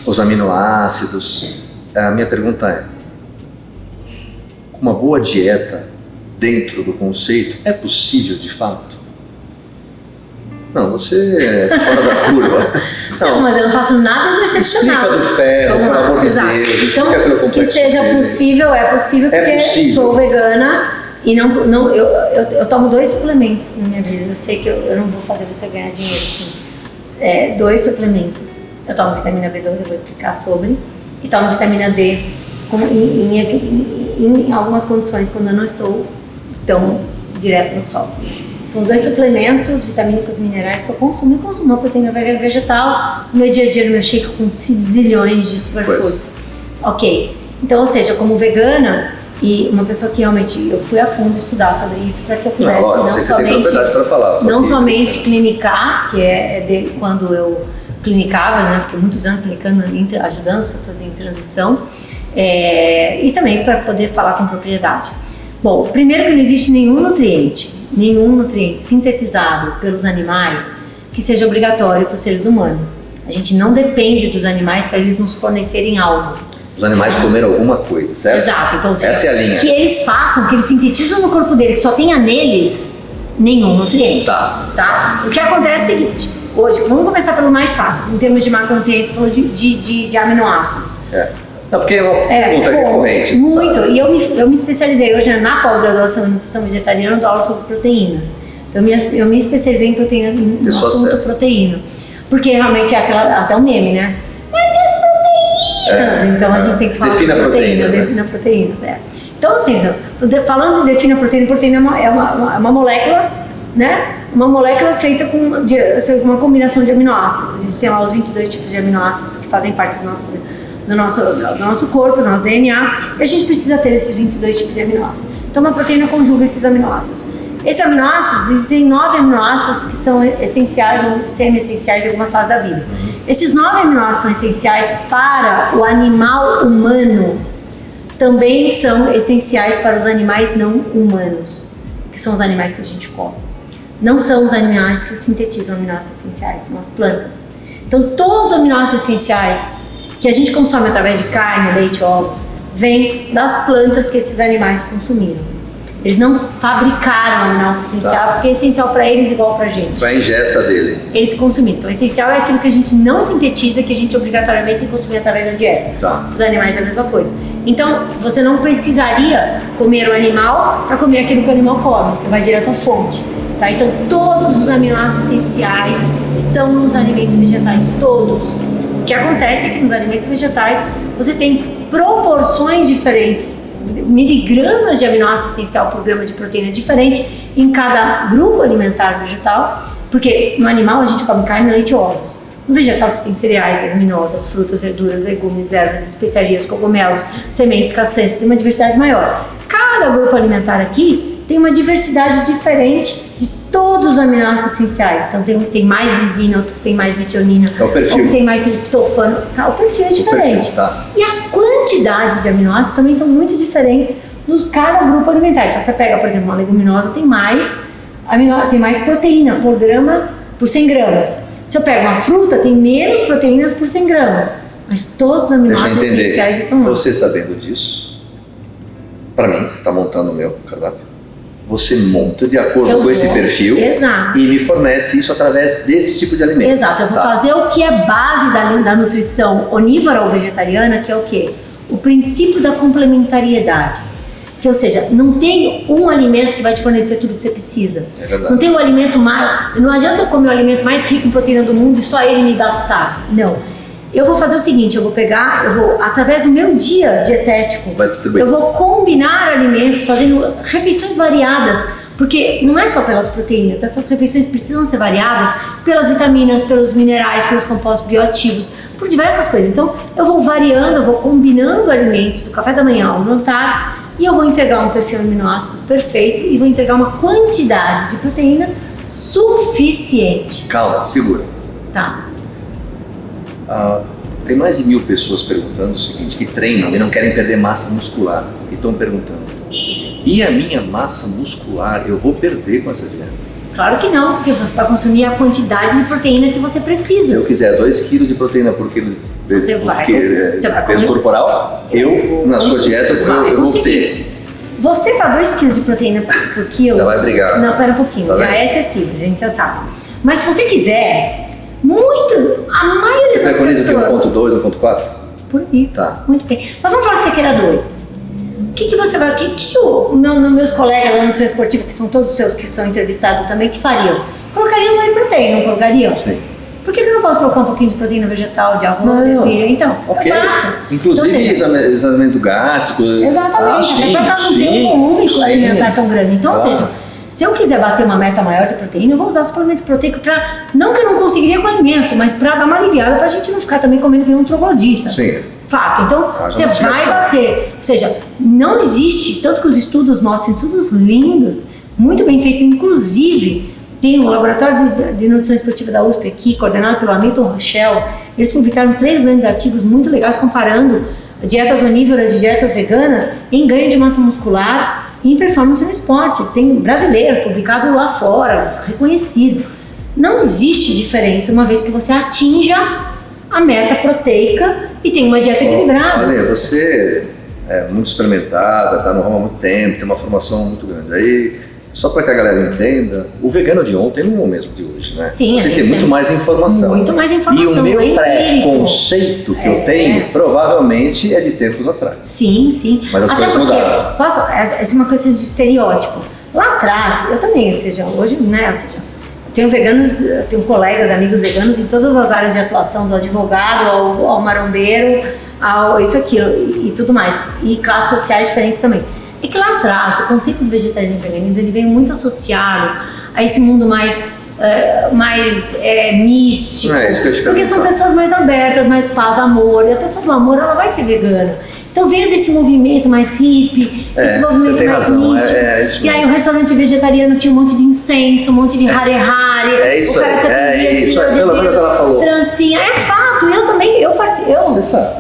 os aminoácidos. A minha pergunta é: com uma boa dieta dentro do conceito, é possível de fato? Não, você é fora da curva. Não, mas eu não faço nada de excepcional. Explica do ferro, pelo amor de Deus. Explica pelo Então, que seja possível, é possível, porque sou vegana e eu tomo 2 suplementos na minha vida. Eu sei que eu não vou fazer você ganhar dinheiro assim. 2 suplementos. Eu tomo vitamina B12, eu vou explicar sobre. E tomo vitamina D em algumas condições, quando eu não estou tão direto no sol. São os 2 suplementos vitamínicos minerais que eu consumo. Eu consumo uma proteína vegana vegetal no meu dia a dia, no meu shake com zilhões de superfoods. Ok. Então, ou seja, como vegana e uma pessoa que realmente eu fui a fundo estudar sobre isso para que eu pudesse não somente clinicar, que é quando eu clinicava, né? Fiquei muitos anos clinicando, ajudando as pessoas em transição, e também para poder falar com propriedade. Bom, primeiro que não existe nenhum nutriente sintetizado pelos animais que seja obrigatório para os seres humanos. A gente não depende dos animais para eles nos fornecerem algo. Os animais comeram alguma coisa, certo? Exato. Então, essa é a linha. Que eles façam, que eles sintetizam no corpo dele, que só tenha neles nenhum nutriente. Tá? O que acontece é o seguinte, hoje, vamos começar pelo mais fácil, em termos de macronutrientes, você falou de aminoácidos. Não, porque é uma pergunta recorrente. Muito, sabe? E eu me especializei hoje na pós-graduação em nutrição vegetariana, eu dou aula sobre proteínas. Então eu me especializei em proteína, no assunto proteína. Porque realmente é até um meme, né? Mas e as proteínas? Então a gente tem que falar defina de proteína, né? Defina proteínas, Então assim, falando de defina proteína é uma molécula, né? Uma molécula feita com uma combinação de aminoácidos. Existem lá os 22 tipos de aminoácidos que fazem parte do nosso corpo, do nosso DNA, e a gente precisa ter esses 22 tipos de aminoácidos. Então uma proteína conjuga esses aminoácidos. Esses aminoácidos, existem 9 aminoácidos que são essenciais ou semi-essenciais em algumas fases da vida. Esses 9 aminoácidos são essenciais para o animal humano, também são essenciais para os animais não humanos, que são os animais que a gente come. Não são os animais que sintetizam aminoácidos essenciais, são as plantas. Então todos os aminoácidos essenciais que a gente consome através de carne, leite, ovos, vem das plantas que esses animais consumiram. Eles não fabricaram o aminoácido essencial, porque é essencial para eles igual para a gente. Foi a ingesta dele. Eles consumiram. Então, essencial é aquilo que a gente não sintetiza, que a gente obrigatoriamente tem que consumir através da dieta. Os animais é a mesma coisa. Então, você não precisaria comer o animal para comer aquilo que o animal come. Você vai direto à fonte. Tá? Então, todos os aminoácidos essenciais estão nos alimentos vegetais, todos. O que acontece é que nos alimentos vegetais você tem proporções diferentes, miligramas de aminoácido essencial por grama de proteína diferente em cada grupo alimentar vegetal, porque no animal a gente come carne, leite e ovos. No vegetal você tem cereais, leguminosas, frutas, verduras, legumes, ervas, especiarias, cogumelos, sementes, castanhas, tem uma diversidade maior. Cada grupo alimentar aqui tem uma diversidade diferente de todos os aminoácidos essenciais. Então tem mais lisina, outro tem mais metionina, outro tem mais triptofano. O perfil é diferente. E as quantidades de aminoácidos também são muito diferentes nos cada grupo alimentar. Então você pega, por exemplo, uma leguminosa, tem mais proteína por grama, por 100 gramas. Se eu pego uma fruta, tem menos proteínas por 100 gramas. Mas todos os aminoácidos essenciais estão lá. Você sabendo disso, para mim, você está montando o meu cardápio. Você monta de acordo com esse perfil. Exato. E me fornece isso através desse tipo de alimento. Exato, eu vou fazer o que é base da nutrição onívora ou vegetariana, que é o quê? O princípio da complementariedade. Que, ou seja, não tem um alimento que vai te fornecer tudo que você precisa. É verdade. Não tem um alimento mais... Não adianta eu comer o alimento mais rico em proteína do mundo e só ele me bastar. Não. Eu vou fazer o seguinte, através do meu dia dietético, eu vou combinar alimentos, fazendo refeições variadas, porque não é só pelas proteínas, essas refeições precisam ser variadas pelas vitaminas, pelos minerais, pelos compostos bioativos, por diversas coisas. Então, eu vou variando, eu vou combinando alimentos do café da manhã ao jantar, e eu vou entregar um perfil aminoácido perfeito e vou entregar uma quantidade de proteínas suficiente. Calma, segura. Tá. Tem mais de 1000 pessoas perguntando o seguinte, que treinam e não querem perder massa muscular. E estão perguntando, e a minha massa muscular eu vou perder com essa dieta? Claro que não, porque você vai consumir a quantidade de proteína que você precisa. Se eu quiser 2 kg de proteína por quilo de peso corporal, na sua dieta, eu vou ter. Você para 2 kg de proteína por quilo... Já vai brigar. Não, pera um pouquinho, já é excessivo, a gente já sabe. Mas se você quiser A maioria Você das preconiza pessoas... que 1.2, 1.4? Por aí. Tá. Muito bem. Mas vamos falar que você queira 2. O que você vai... meus colegas lá no seu esportivo, que são todos seus, que são entrevistados também, que fariam? Colocariam whey protein, não colocariam? Sim. Por que eu não posso colocar um pouquinho de proteína vegetal, de arroz, de ervilha? Então, ok. eu bato. Inclusive examinamento gástrico. Exatamente, até para não ter um volume alimentar tão grande. Então, ou seja, se eu quiser bater uma meta maior de proteína, eu vou usar suplemento proteico para, não que eu não conseguiria com o alimento, mas para dar uma aliviada, para a gente não ficar também comendo que nem um troglodita. Sim. Fato. Então, você vai bater. Ou seja, não existe, tanto que os estudos mostram, estudos lindos, muito bem feitos, inclusive, tem um laboratório de nutrição esportiva da USP aqui, coordenado pelo Hamilton Rochelle. Eles publicaram 3 grandes artigos muito legais comparando dietas onívoras e dietas veganas em ganho de massa muscular e em performance no esporte. Tem um brasileiro publicado lá fora, reconhecido. Não existe diferença uma vez que você atinja a meta proteica e tem uma dieta equilibrada. Olha, você é muito experimentada, está no ramo há muito tempo, tem uma formação muito grande. Aí, só para que a galera entenda, o vegano de ontem não é o mesmo de hoje, né? Sim, você tem muito mais informação. Muito mais informação. E o meu pré-conceito que eu tenho, provavelmente, é de tempos atrás. Sim, sim. Mas as coisas mudaram. Essa é uma coisa de estereótipo. Lá atrás, eu também, ou seja, hoje, né, ou seja, tenho colegas, amigos veganos em todas as áreas de atuação, do advogado ao marombeiro, ao isso, aquilo e tudo mais. E classes sociais diferentes também. É que lá atrás, o conceito de vegetarianismo e veganismo, ele veio muito associado a esse mundo mais místico. É isso que eu te porque são pessoas mais abertas, mais paz, amor. E a pessoa do amor, ela vai ser vegana. Então veio desse movimento mais hippie, esse movimento mais místico. E aí o restaurante vegetariano tinha um monte de incenso, um monte de hare-hare. É isso aí, pelo menos ela falou. Trancinha, é fato. Eu também, eu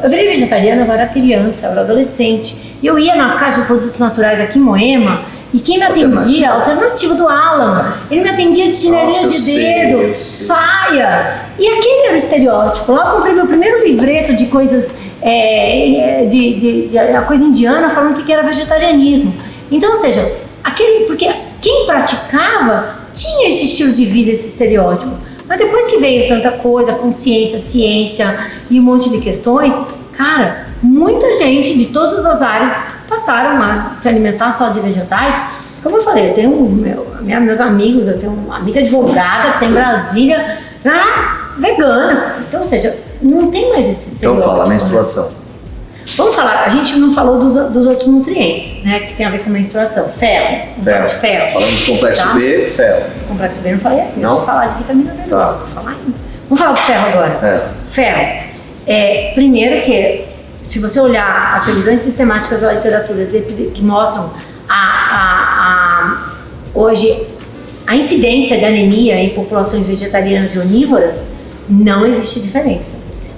virei vegetariana, eu era criança, eu era adolescente. E eu ia na caixa de produtos naturais aqui em Moema, e quem me atendia, alternativo do Alan, ele me atendia de chinelinha de dedo, saia. E aquele era o estereótipo. Lá eu comprei meu primeiro livreto de coisas, a coisa indiana, falando que era vegetarianismo. Então, ou seja, porque quem praticava tinha esse estilo de vida, esse estereótipo. Mas depois que veio tanta coisa, consciência, ciência e um monte de questões, cara, muita gente de todas as áreas passaram a se alimentar só de vegetais. Como eu falei, eu tenho meus amigos, eu tenho uma amiga advogada que tem em Brasília, vegana. Então, ou seja, não tem mais esse estereótipo. Então fala, menstruação. Vamos falar, a gente não falou dos outros nutrientes, né, que tem a ver com menstruação. Ferro. Falando de complexo B, ferro. Complexo B não falei ainda. Não? Vou falar de vitamina B12, vou falar ainda. Vamos falar do ferro agora. Ferro. Primeiro que, se você olhar as revisões sistemáticas da literatura que mostram hoje a incidência de anemia em populações vegetarianas e onívoras, não existe diferença.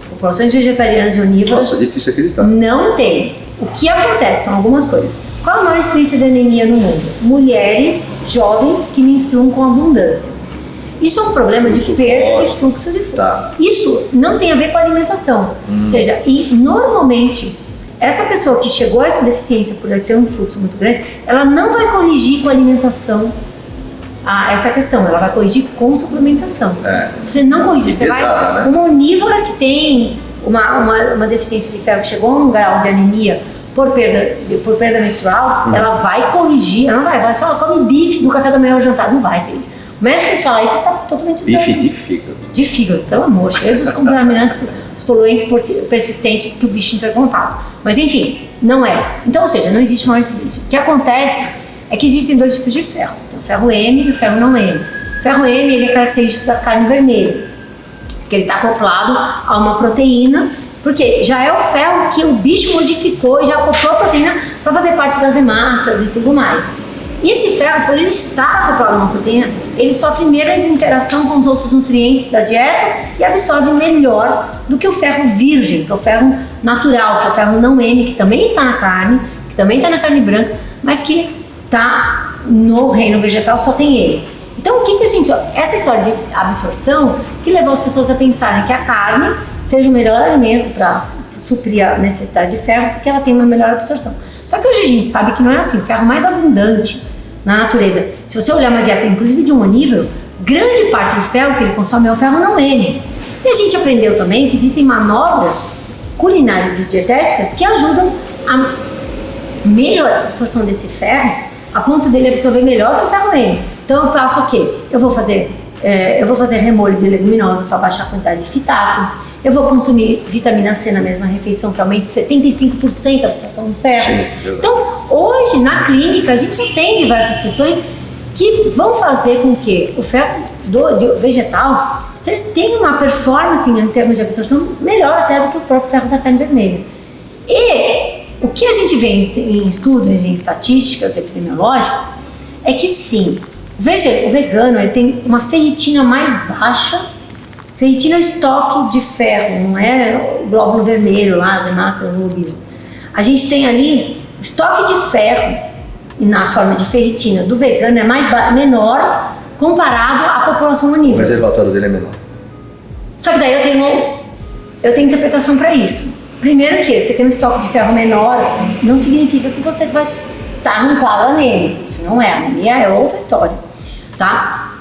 Populações vegetarianas e onívoras... Nossa, é difícil acreditar. Não tem. O que acontece são algumas coisas. Qual a maior incidência de anemia no mundo? Mulheres jovens que menstruam com abundância. Isso é um problema de perda de fluxo de fluido. Tá. Isso não tem a ver com a alimentação. Ou seja, e normalmente, essa pessoa que chegou a essa deficiência por ter um fluxo muito grande, ela não vai corrigir com a alimentação essa questão, ela vai corrigir com suplementação. Você não corrige, você pesada, vai... né? Uma onívora que tem uma deficiência de ferro, que chegou a um grau de anemia por perda menstrual, ela vai corrigir, ela não vai só come bife no café da manhã ou jantar, não vai ser isso. O médico que fala isso está totalmente... Bife de fígado. De fígado, pelo amor, cheio dos contaminantes, os poluentes persistentes que o bicho entra em contato. Mas enfim, não é. Então, ou seja, não existe mais incidência. O que acontece é que existem 2 tipos de ferro. Tem o ferro M e o ferro não M. O ferro M ele é característico da carne vermelha, porque ele está acoplado a uma proteína, porque já é o ferro que o bicho modificou e já acoplou a proteína para fazer parte das hemácias e tudo mais. E esse ferro, por ele estar acoplado a uma proteína, ele sofre menos interação com os outros nutrientes da dieta e absorve melhor do que o ferro virgem, que é o ferro natural, que é o ferro não M, que também está na carne, que também está na carne branca, mas que está no reino vegetal, só tem ele. Então, o que a gente... Essa história de absorção que levou as pessoas a pensarem que a carne seja o melhor alimento para suprir a necessidade de ferro, porque ela tem uma melhor absorção. Só que hoje a gente sabe que não é assim. O ferro mais abundante na natureza, se você olhar uma dieta, inclusive de um onívoro, grande parte do ferro que ele consome é o ferro não N. E a gente aprendeu também que existem manobras culinárias e dietéticas que ajudam a melhorar a absorção desse ferro, a ponto dele absorver melhor que o ferro M. Então eu faço o quê? Eu vou fazer remolho de leguminosa para baixar a quantidade de fitato. Eu vou consumir vitamina C na mesma refeição, que aumenta 75% a absorção do ferro. Sim, então, hoje, na clínica, a gente tem diversas questões que vão fazer com que o ferro do vegetal tenha uma performance em termos de absorção melhor até do que o próprio ferro da carne vermelha. E o que a gente vê em estudos, em estatísticas epidemiológicas, é que sim, o vegano ele tem uma ferritina mais baixa. Ferritina é estoque de ferro, não é o glóbulo vermelho lá, as hemácias rubio. A gente tem ali o estoque de ferro na forma de ferritina do vegano é menor comparado à população onívola. O reservatório dele é menor. Só que daí eu tenho interpretação para isso. Primeiro que você tem um estoque de ferro menor, não significa que você vai estar num quadro anêmico. Isso não é, anemia é outra história, tá?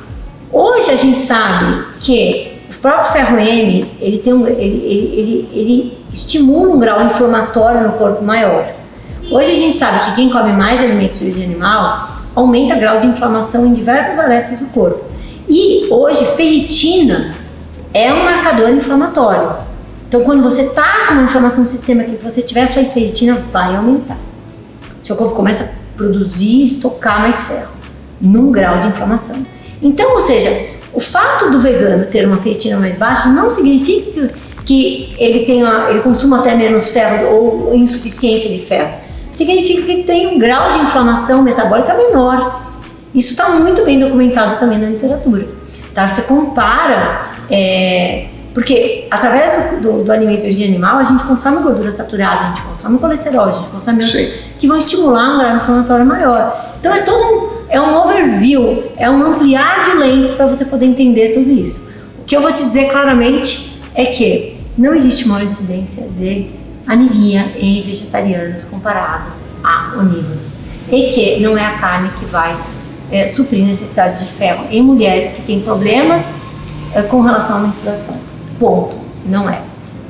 Hoje a gente sabe que o próprio ferro M, ele estimula um grau inflamatório no corpo maior. Hoje a gente sabe que quem come mais alimentos de origem animal aumenta o grau de inflamação em diversas arestas do corpo. E hoje ferritina é um marcador inflamatório. Então quando você está com uma inflamação sistêmica que você tiver, sua ferritina vai aumentar. Seu corpo começa a produzir e estocar mais ferro num grau de inflamação. Então, ou seja, o fato do vegano ter uma ferritina mais baixa não significa que ele consuma até menos ferro ou insuficiência de ferro. Significa que ele tem um grau de inflamação metabólica menor. Isso está muito bem documentado também na literatura. Tá? Você compara, porque através do alimento de origem animal a gente consome gordura saturada, a gente consome colesterol, a gente consome que vão estimular um grau inflamatório maior. Então é um overview, é um ampliar de lentes para você poder entender tudo isso. O que eu vou te dizer claramente é que não existe maior incidência de anemia em vegetarianos comparados a onívoros. E que não é a carne que vai suprir necessidade de ferro em mulheres que têm problemas com relação à menstruação. Ponto. Não é.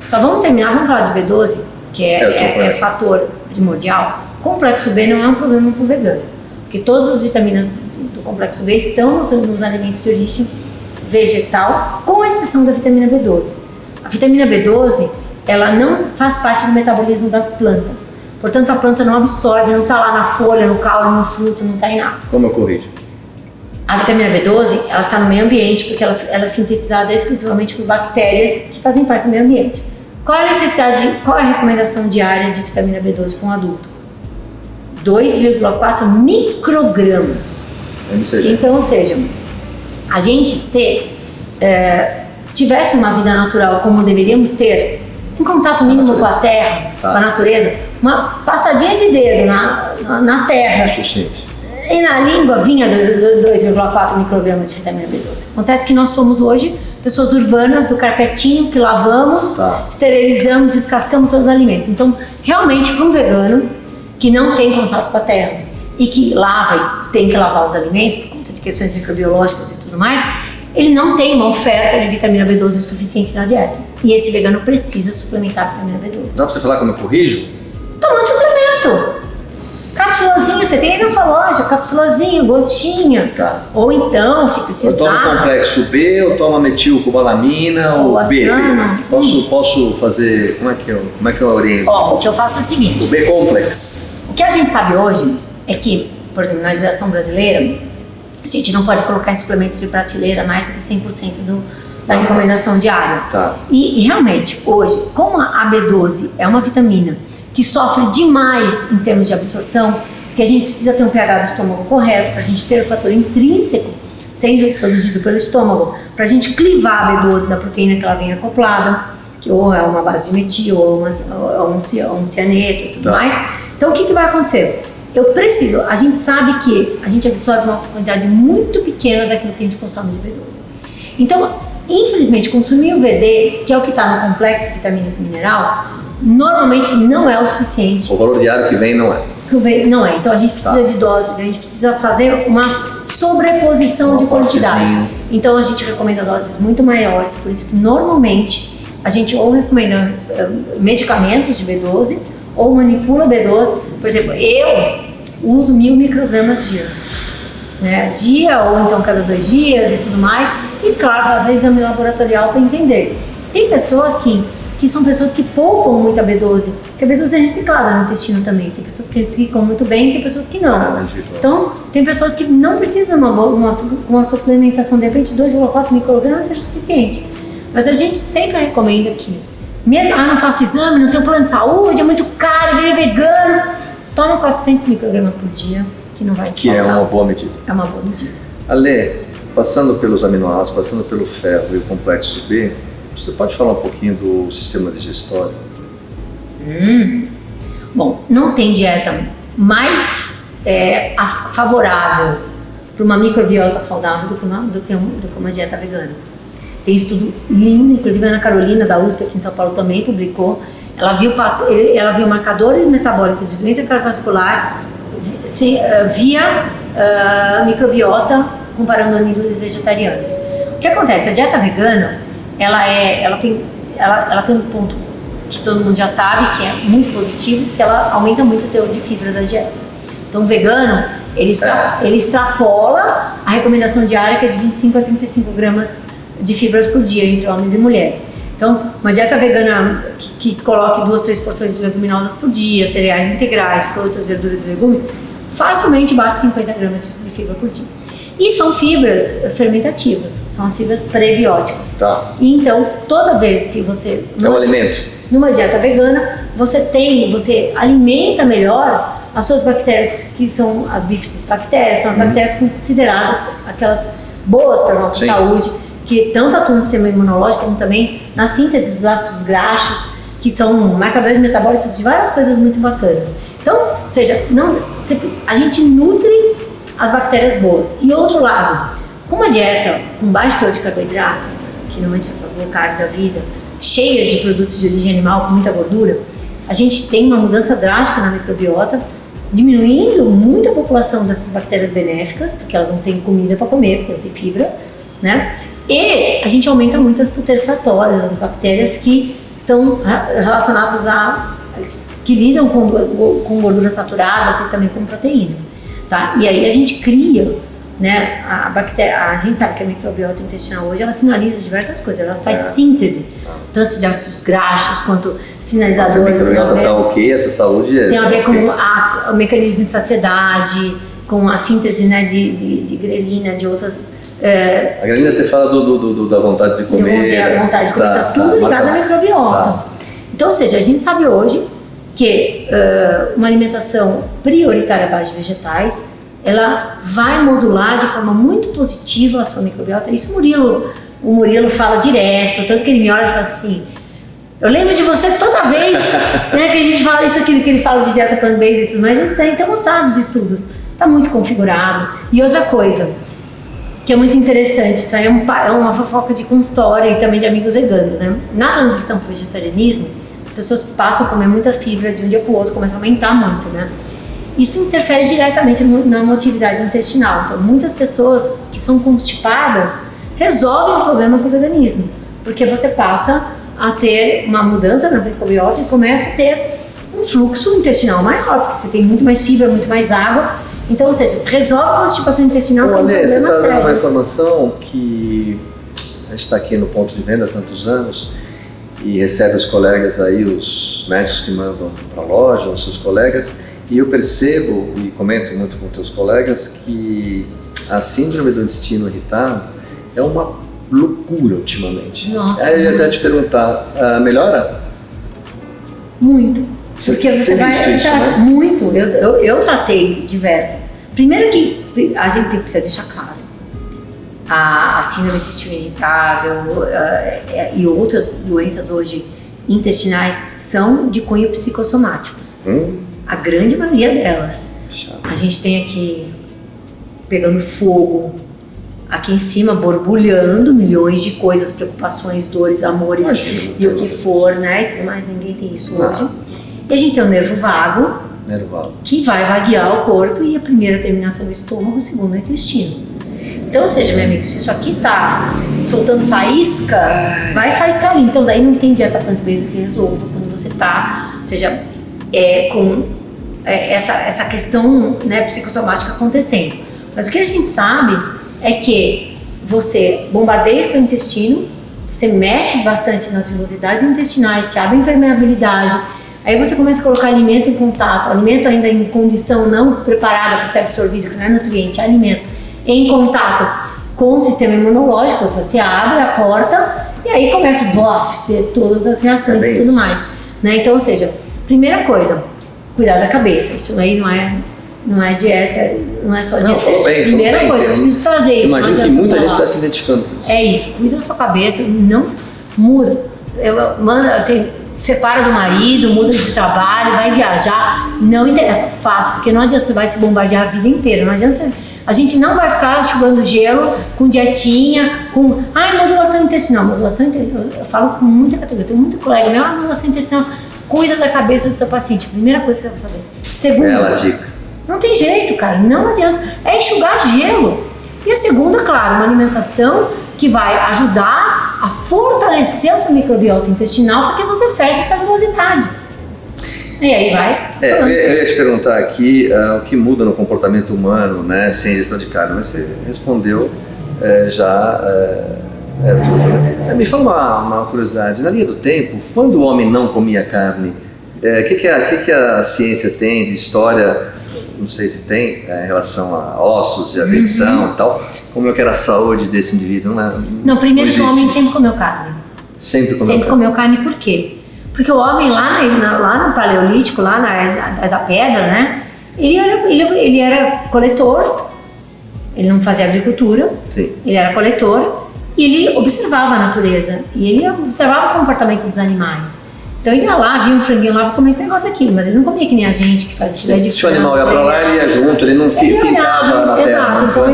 Só vamos terminar, vamos falar de B12, que é fator primordial. Complexo B não é um problema para o vegano, porque todas as vitaminas do complexo B estão nos alimentos de origem vegetal, com exceção da vitamina B12. A vitamina B12, ela não faz parte do metabolismo das plantas. Portanto, a planta não absorve, não está lá na folha, no caule, no fruto, não está em nada. Como eu corrijo? A vitamina B12, ela está no meio ambiente porque ela é sintetizada exclusivamente por bactérias que fazem parte do meio ambiente. Qual é a necessidade, qual é a recomendação diária de vitamina B12 para um adulto? 2,4 microgramas. Então, ou seja, a gente tivesse uma vida natural como deveríamos ter, em contato mínimo com a terra, com a natureza, uma passadinha de dedo na terra. E na língua vinha 2,4 microgramas de vitamina B12. Acontece que nós somos hoje pessoas urbanas do carpetinho que lavamos, esterilizamos, descascamos todos os alimentos. Então, realmente, para um vegano que não tem contato com a terra e que lava e tem que lavar os alimentos por conta de questões microbiológicas e tudo mais, ele não tem uma oferta de vitamina B12 suficiente na dieta. E esse vegano precisa suplementar a vitamina B12. Dá pra você falar como eu corrijo? Tomando suplemento. Cápsulazinha, você tem aí na sua loja, cápsulazinha, gotinha. Tá. Ou então, se precisar... Eu tomo complexo B, eu tomo metilcobalamina ou B. Posso fazer... Como é que eu oriento? O que eu faço é o seguinte... O B-complex. O que a gente sabe hoje é que, por exemplo, na legislação brasileira, a gente não pode colocar em suplementos de prateleira mais do que 100% da recomendação diária. Tá. E realmente, hoje, como a B12 é uma vitamina que sofre demais em termos de absorção, porque a gente precisa ter um pH do estômago correto, para a gente ter o fator intrínseco sendo produzido pelo estômago, para a gente clivar a B12 da proteína que ela vem acoplada, que ou é uma base de metil, ou um cianeto e tudo mais. Então, o que vai acontecer? A gente sabe que a gente absorve uma quantidade muito pequena daquilo que a gente consome de B12. Então, infelizmente, consumir o VD, que é o que está no complexo vitamínico mineral, normalmente não é o suficiente. O valor diário que vem não é. Não é, então a gente precisa de doses, a gente precisa fazer uma sobreposição de quantidade. Então a gente recomenda doses muito maiores, por isso que normalmente a gente ou recomenda medicamentos de B12 ou manipula B12. Por exemplo, eu uso 1000 microgramas dia, né? Dia ou então cada 2 dias e tudo mais. E claro, às vezes exame laboratorial para entender. Tem pessoas que são pessoas que poupam muito a B12, porque a B12 é reciclada no intestino também. Tem pessoas que reciclam muito bem, tem pessoas que não. Então, tem pessoas que não precisam de uma suplementação, de repente 2,4 microgramas seja suficiente. Mas a gente sempre recomenda que, mesmo, não faço exame, não tenho plano de saúde, é muito caro, virei vegano, toma 400 microgramas por dia, que não vai te Que faltar. é uma boa medida. É uma boa medida. Ale, passando pelos aminoácidos, passando pelo ferro e o complexo B, você pode falar um pouquinho do sistema digestório? Bom, não tem dieta mais favorável para uma microbiota saudável do que uma dieta vegana. Tem estudo lindo, inclusive a Ana Carolina da USP aqui em São Paulo também publicou. Ela viu marcadores metabólicos de doença cardiovascular via microbiota comparando a níveis vegetarianos. O que acontece? A dieta vegana ela tem um ponto que todo mundo já sabe, que é muito positivo, que ela aumenta muito o teor de fibra da dieta. Então o vegano, ele extrapola a recomendação diária, que é de 25 a 35 gramas de fibras por dia entre homens e mulheres. Então, uma dieta vegana que coloque 2, 3 porções de leguminosas por dia, cereais integrais, frutas, verduras e legumes, facilmente bate 50 gramas de fibra por dia. E são fibras fermentativas, são as fibras prebióticas. Tá. E então, toda vez que você... É um alimento. Numa dieta vegana, você alimenta melhor as suas bactérias, que são as bifidobactérias, são as bactérias consideradas aquelas boas para a nossa saúde, que tanto atuam no sistema imunológico como também na síntese dos ácidos graxos, que são marcadores metabólicos de várias coisas muito bacanas. Então, ou seja, a gente nutre as bactérias boas. E outro lado, com uma dieta com baixo teor de carboidratos, que normalmente essas low carb da vida, cheias de produtos de origem animal com muita gordura, a gente tem uma mudança drástica na microbiota, diminuindo muito a população dessas bactérias benéficas, porque elas não têm comida para comer, porque não tem fibra, né? E a gente aumenta muito as putrefratórias, as bactérias que estão relacionadas que lidam com gorduras saturadas e também com proteínas, tá? E aí a gente cria, né, a bactéria, a gente sabe que a microbiota intestinal hoje, ela sinaliza diversas coisas, ela faz síntese, tanto de ácidos graxos quanto sinalizadores. Se a microbiota está ok, essa saúde tem a ver com o mecanismo de saciedade, com a síntese, né, de grelina, de outras... A grelina você fala da vontade de comer. A vontade de comer, tá tudo ligado à microbiota. Tá. Então, ou seja, a gente sabe hoje que uma alimentação prioritária à base de vegetais, ela vai modular de forma muito positiva a sua microbiota. Isso o Murilo fala direto, tanto que ele me olha e fala assim, eu lembro de você toda vez, né, que a gente fala isso aqui, que ele fala de dieta plant-based e tudo mais, a gente tem mostrado os estudos, está muito configurado. E outra coisa, que é muito interessante, isso aí é uma fofoca de consultório e também de amigos veganos, né? Na transição para o vegetarianismo, as pessoas passam a comer muita fibra de um dia para o outro, começa a aumentar muito, né? Isso interfere diretamente na motilidade intestinal. Então, muitas pessoas que são constipadas resolvem o problema com o veganismo, porque você passa a ter uma mudança na microbiota e começa a ter um fluxo intestinal maior, porque você tem muito mais fibra, muito mais água. Então, ou seja, se resolve a constipação intestinal com um problema sério. Você está dando uma informação que a gente está aqui no ponto de venda há tantos anos e recebe os colegas aí, os médicos que mandam para a loja, os seus colegas, e eu percebo e comento muito com teus colegas que a síndrome do intestino irritado é uma loucura ultimamente. Nossa. Aí eu ia até te perguntar, melhora? Muito. Porque você vai tratar muito. Eu tratei diversos. Primeiro que a gente precisa deixar claro, a síndrome de intestino irritável e outras doenças hoje intestinais são de cunho psicossomáticos. A grande maioria delas. A gente tem aqui pegando fogo, aqui em cima borbulhando milhões de coisas, preocupações, dores, amores e o que for, né? E tudo mais, ninguém tem isso hoje. E a gente tem o nervo vago, Nerval. que vai vaguear o corpo e a primeira terminação do estômago, o segundo é o intestino. Então, ou seja, meu amigo, se isso aqui tá soltando faísca, vai faiscar ali. Então, daí não tem dieta plant-based que resolva quando você tá, ou seja, com essa questão, né, psicossomática acontecendo. Mas o que a gente sabe é que você bombardeia o seu intestino, você mexe bastante nas vilosidades intestinais, que abrem permeabilidade, aí você começa a colocar alimento em contato, alimento ainda em condição não preparada para ser absorvido, que não é nutriente, é alimento, em contato com o sistema imunológico, você abre a porta e aí começa a ter todas as reações e tudo mais. Né? Então, ou seja, primeira coisa, cuidar da cabeça. Isso aí não é dieta, não é só dieta. Primeira coisa, eu preciso trazer isso. Imagino que muita gente está se identificando com isso. É isso, cuida da sua cabeça, não muda. Manda, assim, separa do marido, muda de trabalho, vai viajar, não interessa, faça, porque não adianta você vai se bombardear a vida inteira, não adianta você. A gente não vai ficar chupando gelo com dietinha, com modulação intestinal. Modulação intestinal, eu falo com muita categoria, eu tenho muito colega meu, modulação intestinal, cuida da cabeça do seu paciente, primeira coisa que você vai fazer. Segunda, bela dica. Não tem jeito, cara, não adianta, é enxugar gelo. E a segunda, claro, uma alimentação que vai ajudar a fortalecer a sua microbiota intestinal, porque você fecha essa vilosidade. E aí vai. Eu ia te perguntar aqui o que muda no comportamento humano, né, sem ingestão de carne, mas você respondeu tudo. Né? Me fala uma curiosidade, na linha do tempo, quando o homem não comia carne, o que a ciência tem de história, não sei se tem, em relação a ossos, de adição e tal, como é que era a saúde desse indivíduo? Não, primeiro que o homem sempre comeu carne. Sempre comeu carne, por quê? Porque o homem lá no Paleolítico, lá na da pedra, né? Ele era coletor, ele não fazia agricultura, sim. Ele era coletor e ele observava a natureza e ele observava o comportamento dos animais. Então ele ia lá, via um franguinho lá, vou comer esse negócio aqui, mas ele não comia que nem a gente que faz filé de frango. Se o animal ia pra lá, ele ia junto, ele não ficava na terra. Exato, então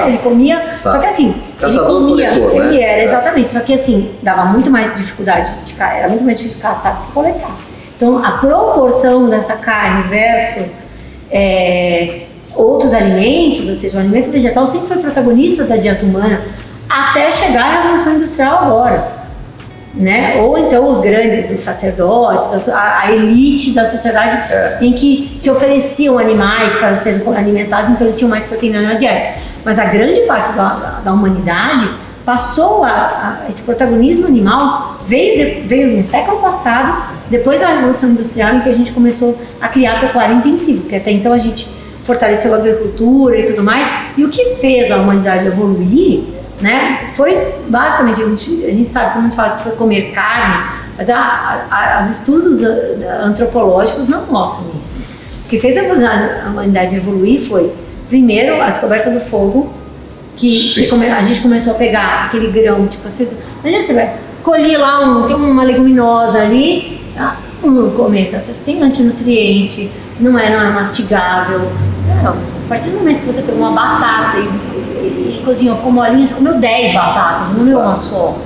ele comia, só que assim, caçador-coletor, né? Ele era, exatamente, só que assim, dava muito mais dificuldade, era muito mais difícil caçar do que coletar. Então a proporção dessa carne versus outros alimentos, ou seja, o alimento vegetal sempre foi protagonista da dieta humana até chegar à Revolução Industrial agora. Né? Ou então os grandes, os sacerdotes, a elite da sociedade em que se ofereciam animais para serem alimentados, então eles tinham mais proteína na dieta. Mas a grande parte da humanidade passou esse protagonismo animal, veio no século passado, depois da Revolução Industrial, em que a gente começou a criar pecuária intensiva, porque até então a gente fortaleceu a agricultura e tudo mais, e o que fez a humanidade evoluir, né, foi basicamente, a gente sabe, como a gente fala que foi comer carne, mas os estudos antropológicos não mostram isso. O que fez a humanidade evoluir foi, primeiro, a descoberta do fogo, que a gente começou a pegar aquele grão, tipo, imagina, você vai colher lá, tem uma leguminosa ali, no começo, tem antinutriente, não é mastigável. Não. A partir do momento que você pegou uma batata e cozinhou, ficou molinha, você comeu 10 batatas, não comeu uma só.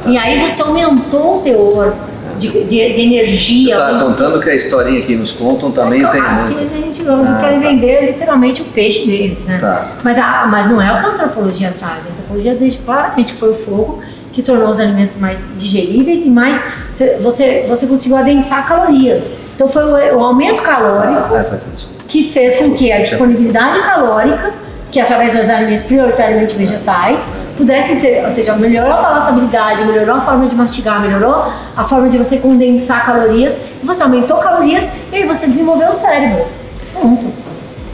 E aí você aumentou o teor de energia. Você está contando que a historinha que nos contam também tem muito. Porque a gente quer vender literalmente o peixe deles, né? Mas não é o que a antropologia traz. A antropologia deixa claramente que foi o fogo que tornou os alimentos mais digeríveis e mais você conseguiu adensar calorias. Então foi o aumento calórico que fez com que a disponibilidade calórica, que através dos alimentos prioritariamente vegetais, pudessem ser, ou seja, melhorou a palatabilidade, melhorou a forma de mastigar, melhorou a forma de você condensar calorias, e você aumentou calorias e aí você desenvolveu o cérebro. Ponto.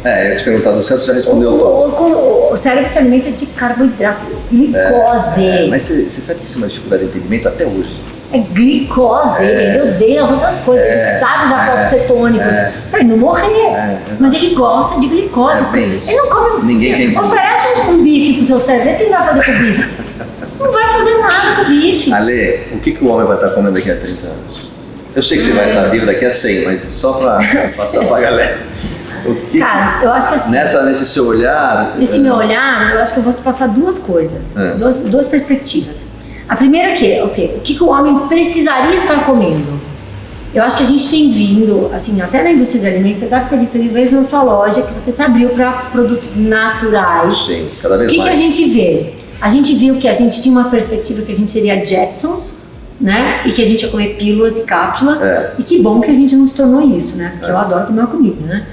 Eu ia te perguntar, o cérebro já respondeu o cérebro se alimenta de carboidrato, glicose. Mas você sabe que isso é uma dificuldade de entendimento até hoje. É glicose, ele odeia as outras coisas, ele sabe usar copos cetônicos pra ele não morrer, mas ele gosta de glicose. Ele não come. Ninguém quer. Oferece um bife pro seu cérebro, o que ele vai fazer com o bife? Não vai fazer nada com o bife. Ale, o que o homem vai estar comendo daqui a 30 anos? Eu sei que você vai estar vivo daqui a 100, mas só pra passar pra galera. Cara, eu acho que assim. Nesse seu olhar. Nesse meu olhar, eu acho que eu vou te passar duas coisas, duas perspectivas. A primeira é o que o homem precisaria estar comendo? Eu acho que a gente tem vindo, assim, até na indústria de alimentos, você deve ter visto, eu vejo na sua loja que você se abriu para produtos naturais. Sim, cada vez mais. O que a gente vê? A gente viu que a gente tinha uma perspectiva que a gente seria Jetsons, né? E que a gente ia comer pílulas e cápsulas. E que bom que a gente não se tornou isso, né? Porque eu adoro comer uma comida, né?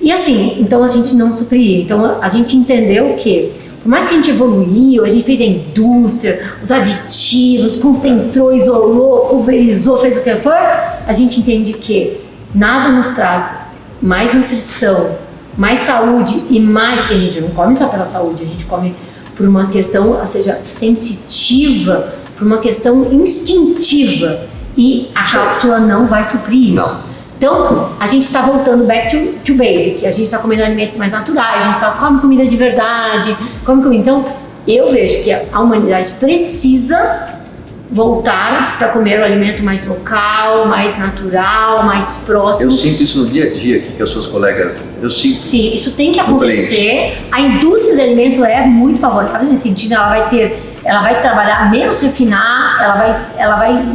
E assim, então a gente não supria. Então a gente entendeu que, por mais que a gente evoluiu, a gente fez a indústria, os aditivos, concentrou, isolou, pulverizou, fez o que for, a gente entende que nada nos traz mais nutrição, mais saúde e mais, porque a gente não come só pela saúde, a gente come por uma questão, ou seja, sensitiva, por uma questão instintiva, e a cápsula não vai suprir isso. Não. Então, a gente está voltando back to basic, a gente está comendo alimentos mais naturais, a gente só come comida de verdade, come comida. Então, eu vejo que a humanidade precisa voltar para comer o alimento mais local, mais natural, mais próximo. Eu sinto isso no dia a dia aqui, que os seus colegas, eu sinto. Sim, isso tem que acontecer. A indústria do alimento é muito favorável nesse sentido, ela vai trabalhar menos refinar, ela vai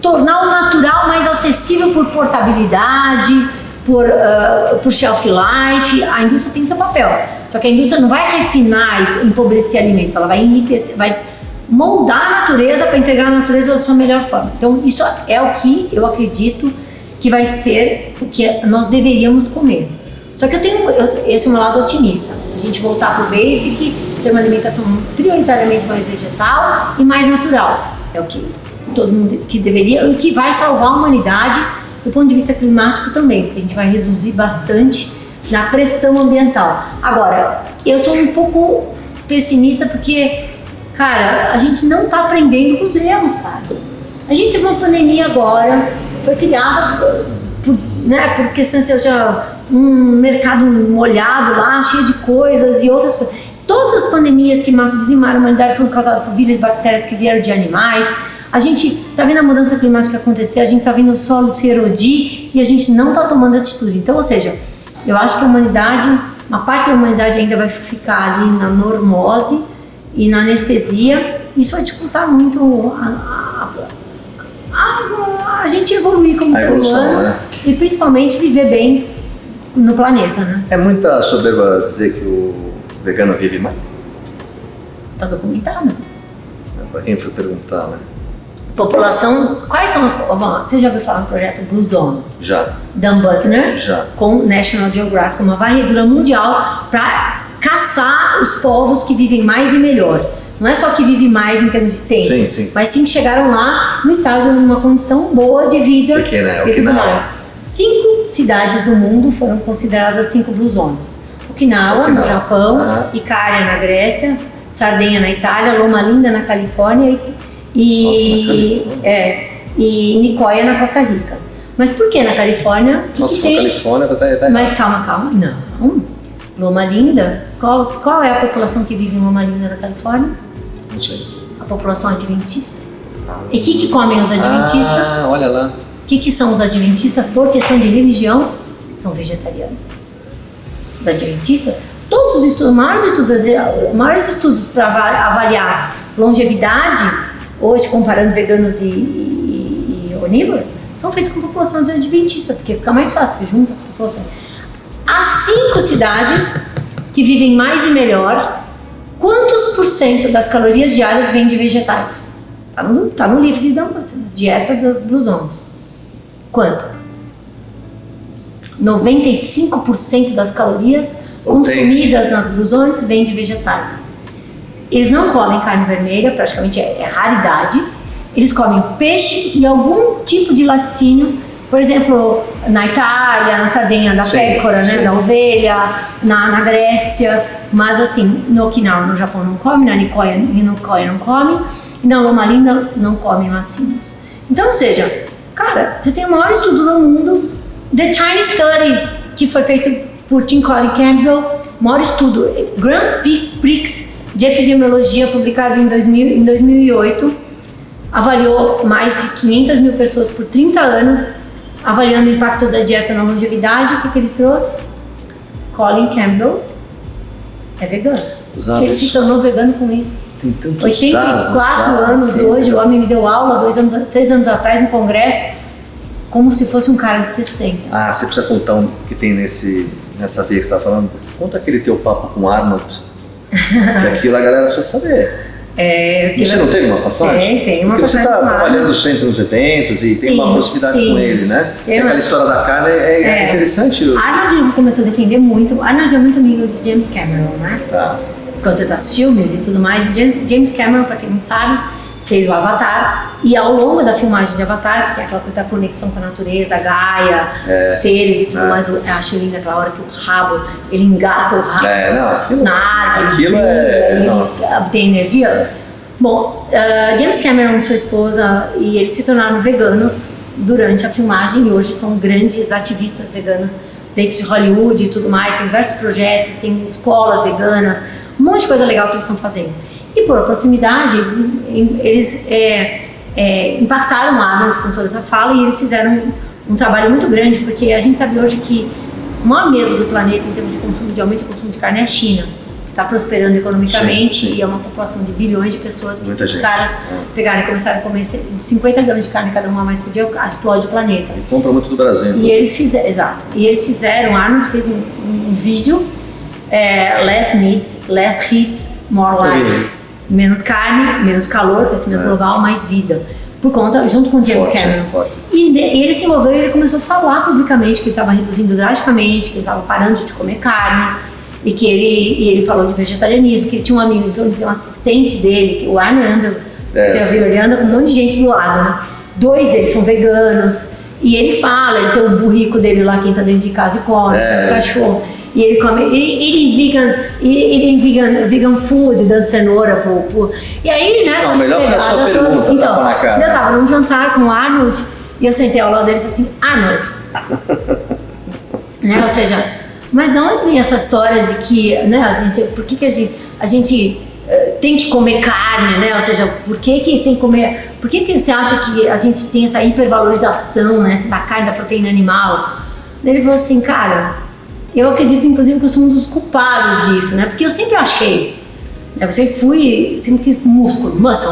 tornar o natural mais acessível por portabilidade, por shelf life. A indústria tem seu papel. Só que a indústria não vai refinar e empobrecer alimentos, ela vai enriquecer, vai moldar a natureza para entregar a natureza da sua melhor forma. Então isso é o que eu acredito que vai ser o que nós deveríamos comer. Só que esse é o meu lado otimista. A gente voltar para o basic, ter uma alimentação prioritariamente mais vegetal e mais natural. É o que todo mundo que deveria, e que vai salvar a humanidade do ponto de vista climático também, porque a gente vai reduzir bastante na pressão ambiental. Agora, eu estou um pouco pessimista porque, cara, a gente não está aprendendo com os erros, cara. A gente teve uma pandemia agora, foi criada por questões de um mercado molhado lá, cheio de coisas e outras coisas. Todas as pandemias que dizimaram a humanidade foram causadas por vírus e bactérias que vieram de animais. A gente está vendo a mudança climática acontecer, a gente está vendo o solo se erodir e a gente não está tomando atitude. Então, ou seja, eu acho que a humanidade, uma parte da humanidade ainda vai ficar ali na normose e na anestesia. Isso vai dificultar muito a gente evoluir como ser humano, né? E principalmente viver bem no planeta, né? É muita soberba dizer que o vegano vive mais? Está documentado. Para quem foi perguntar, né? População, quais são as... Você já ouviu falar do projeto Blue Zones? Já. Dan Buettner, já. Com National Geographic, uma varredura mundial para caçar os povos que vivem mais e melhor. Não é só que vive mais em termos de tempo, sim. mas sim que chegaram lá no estágio, numa condição boa de vida. Okinawa. 5 cidades do mundo foram consideradas 5 Blue Zones. Okinawa, no Japão, Icária, na Grécia, Sardenha, na Itália, Loma Linda, na Califórnia e Nicoya, na Costa Rica. Mas por que na Califórnia? Nossa, tem... Califórnia tá Mas calma. Não. Loma Linda, qual é a população que vive em Loma Linda, na Califórnia? Não sei. A população adventista. E o que comem os adventistas? Olha lá. O que são os adventistas? Por questão de religião, são vegetarianos. Os adventistas, todos os estudos, maiores estudos para avaliar longevidade, hoje comparando veganos e onívoros, são feitos com populações adventistas, porque fica mais fácil, junta as populações. As 5 cidades que vivem mais e melhor, quantos % das calorias diárias vêm de vegetais? Tá no livro de Dan Buettner, Dieta das Blue Zones. Quanto? 95% das calorias consumidas nas Blue Zones vêm de vegetais. Eles não comem carne vermelha, praticamente é raridade. Eles comem peixe e algum tipo de laticínio. Por exemplo, na Itália, na Sardenha, da pécora, né, da ovelha, na Grécia. Mas assim, no Okinawa, no Japão não come, na Nicoya não come, e na Loma Linda não come macinhos. Então, ou seja, cara, você tem o maior estudo do mundo, The Chinese Study, que foi feito por Tim Colin Campbell, maior estudo, Grand Prix de epidemiologia, publicado em 2008, avaliou mais de 500 mil pessoas por 30 anos, avaliando o impacto da dieta na longevidade. O que ele trouxe? Colin Campbell é vegano. Exato. Ele se tornou vegano com isso. Tem tantos 84 dados, anos hoje, o homem me deu aula 3 anos atrás no congresso. como se fosse um cara de 60. Ah, você precisa contar que tem nessa veia que você está falando. Conta aquele teu papo com o Arnold, que aquilo a galera precisa saber. Você não teve uma passagem? Tem uma Porque passagem. Porque você está trabalhando sempre nos eventos e tem uma proximidade com ele, né? Aquela história da carne é interessante. Arnold começou a defender muito. Arnold é muito amigo de James Cameron, né? Tá. Quando você tá nos filmes e tudo mais. E James Cameron, para quem não sabe, fez o Avatar. E ao longo da filmagem de Avatar, que tem aquela coisa da conexão com a natureza, a Gaia, os seres e tudo mais, eu acho linda aquela hora que o rabo, ele engata o rabo na árvore, ele obtém energia. Bom, James Cameron e sua esposa, e eles se tornaram veganos durante a filmagem e hoje são grandes ativistas veganos dentro de Hollywood e tudo mais. Tem diversos projetos, tem escolas veganas, um monte de coisa legal que eles estão fazendo. E por proximidade, eles impactaram o Arnold com toda essa fala e eles fizeram um trabalho muito grande, porque a gente sabe hoje que o maior medo do planeta em termos de aumento de consumo de carne é a China, que está prosperando economicamente. Sim. E é uma população de bilhões de pessoas que, se os caras pegarem e começarem a comer 50 gramas de carne cada um a mais por dia, explode o planeta. E compra muito do Brasil. E eles fizeram, exato. E eles fizeram, o Arnold fez um vídeo, less meat, less heat, more life. Menos carne, menos calor, aquecimento global, mais vida. Por conta, junto com o James Cameron. E ele se envolveu e ele começou a falar publicamente que ele estava reduzindo drasticamente, que ele estava parando de comer carne, e que ele falou de vegetarianismo, que ele tinha um amigo, então ele tem um assistente dele, que o Arnold, você já viu, ele anda com um monte de gente do lado, né? 2 deles são veganos, e ele fala, ele tem o burrico dele lá, quem tá dentro de casa e come, os cachorros. E ele come, ele vegan food, dando cenoura pro. E aí, nessa. Não, melhor foi a sua pergunta, então, na cara. Eu tava num jantar com o Arnold e eu sentei ao lado dele e falei assim: Arnold. Né? Ou seja, mas de onde vem essa história de que, né, por que a gente tem que comer carne, né? Ou seja, por que tem que comer. Por que você acha que a gente tem essa hipervalorização, né, da carne, da proteína animal? Ele falou assim, cara. Eu acredito, inclusive, que eu sou um dos culpados disso, né? Porque eu sempre achei, né? Sempre quis músculo, muscle.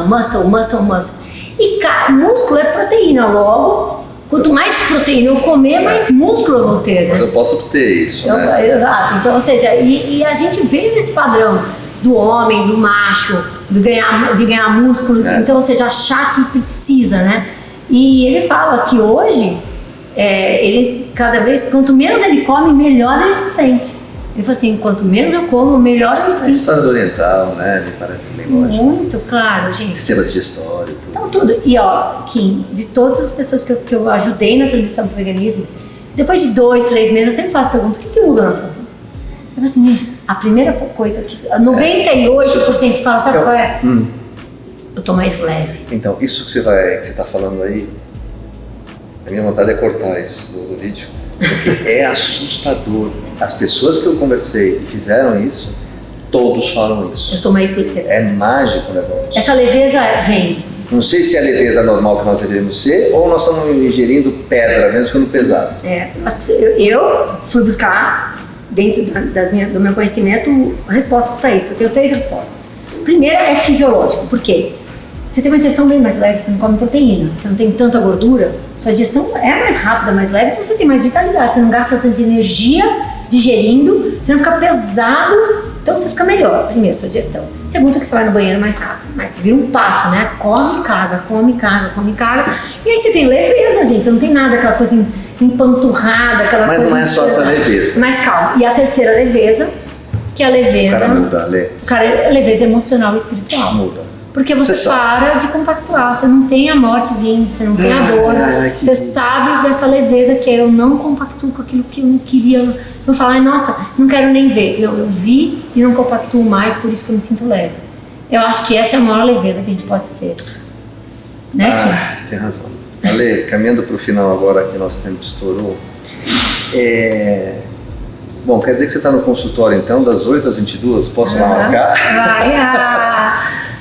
E músculo é proteína, logo, quanto mais proteína eu comer, mais músculo eu vou ter, né? Mas eu posso obter isso, né? Exato. Então, ou seja, e a gente vê nesse padrão do homem, do macho, de ganhar músculo, então, ou seja, achar que precisa, né? E ele fala que hoje, ele cada vez, quanto menos ele come, melhor ele se sente. Ele falou assim, quanto menos eu como, melhor eu me sinto. A história do oriental, né, me parece bem lógico. Muito claro, gente. Sistema digestório, tudo. Então, tudo. E ó, Kim, de todas as pessoas que eu ajudei na transição pro veganismo, depois de 2, 3 meses, eu sempre faço pergunta, o que muda na sua vida? Eu falo assim, gente, a primeira coisa que 98% fala, sabe qual é? Eu tô mais leve. Então, isso que você tá falando aí, a minha vontade é cortar isso do vídeo, porque é assustador. As pessoas que eu conversei e fizeram isso, todos falam isso. Eu estou mais leve. É mágico o negócio. Essa leveza vem. Não sei se é a leveza normal que nós deveríamos ser ou nós estamos ingerindo pedra, mesmo ficando pesado. Eu fui buscar, dentro do meu conhecimento, respostas para isso. Eu tenho 3 respostas. Primeira é fisiológico. Por quê? Você tem uma digestão bem mais leve, você não come proteína, você não tem tanta gordura, sua digestão é mais rápida, mais leve, então você tem mais vitalidade, você não gasta tanta energia digerindo, você não fica pesado, então você fica melhor, primeiro, sua digestão. Segundo, que você vai no banheiro mais rápido, mas você vira um pato, né? Come, caga. E aí você tem leveza, gente, você não tem nada, aquela coisa empanturrada, aquela mas coisa... Mas não é só essa leveza. Mas calma, e a terceira leveza, que é a leveza... O cara muda, Lê. A leveza emocional e espiritual. Muda. Porque você para de compactuar, você não tem a morte vindo, você não tem a dor, você sabe dessa leveza que é eu não compactuo com aquilo que eu não queria, não falar, nossa, não quero nem ver, não, eu vi e não compactuo mais, por isso que eu me sinto leve. Eu acho que essa é a maior leveza que a gente pode ter. Né, Kim? Tem razão. Ale, caminhando para o final agora que nosso tempo estourou, bom, quer dizer que você está no consultório então, das 8 às 22, posso marcar? Vai,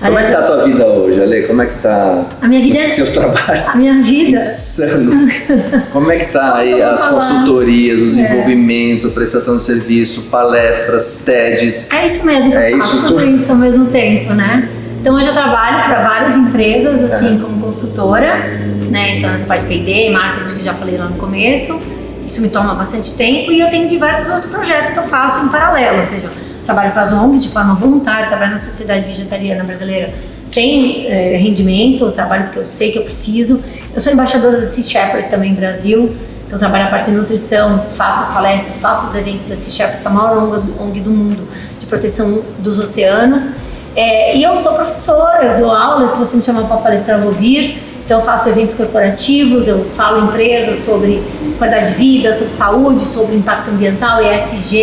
Como é que tá a tua vida hoje, Ale? Como é que tá o seu trabalho? A minha vida? Insano. Como é que tá aí as consultorias, o desenvolvimento, prestação de serviço, palestras, TEDs? É isso mesmo que eu faço, tudo isso ao mesmo tempo, né? Então hoje eu trabalho para várias empresas, assim, como consultora, né? Então nessa parte de P&D, marketing, que já falei lá no começo, isso me toma bastante tempo e eu tenho diversos outros projetos que eu faço em paralelo, ou seja, trabalho para as ONGs de forma voluntária, trabalho na Sociedade Vegetariana Brasileira sem rendimento, eu trabalho porque eu sei que eu preciso. Eu sou embaixadora da Sea Shepherd também no Brasil, então trabalho a parte de nutrição, faço as palestras, faço os eventos da Sea Shepherd, que é a maior ONG do mundo de proteção dos oceanos. E eu sou professora, eu dou aula, se você me chamar para palestrar eu vou vir. Então eu faço eventos corporativos, eu falo em empresas sobre qualidade de vida, sobre saúde, sobre impacto ambiental, ESG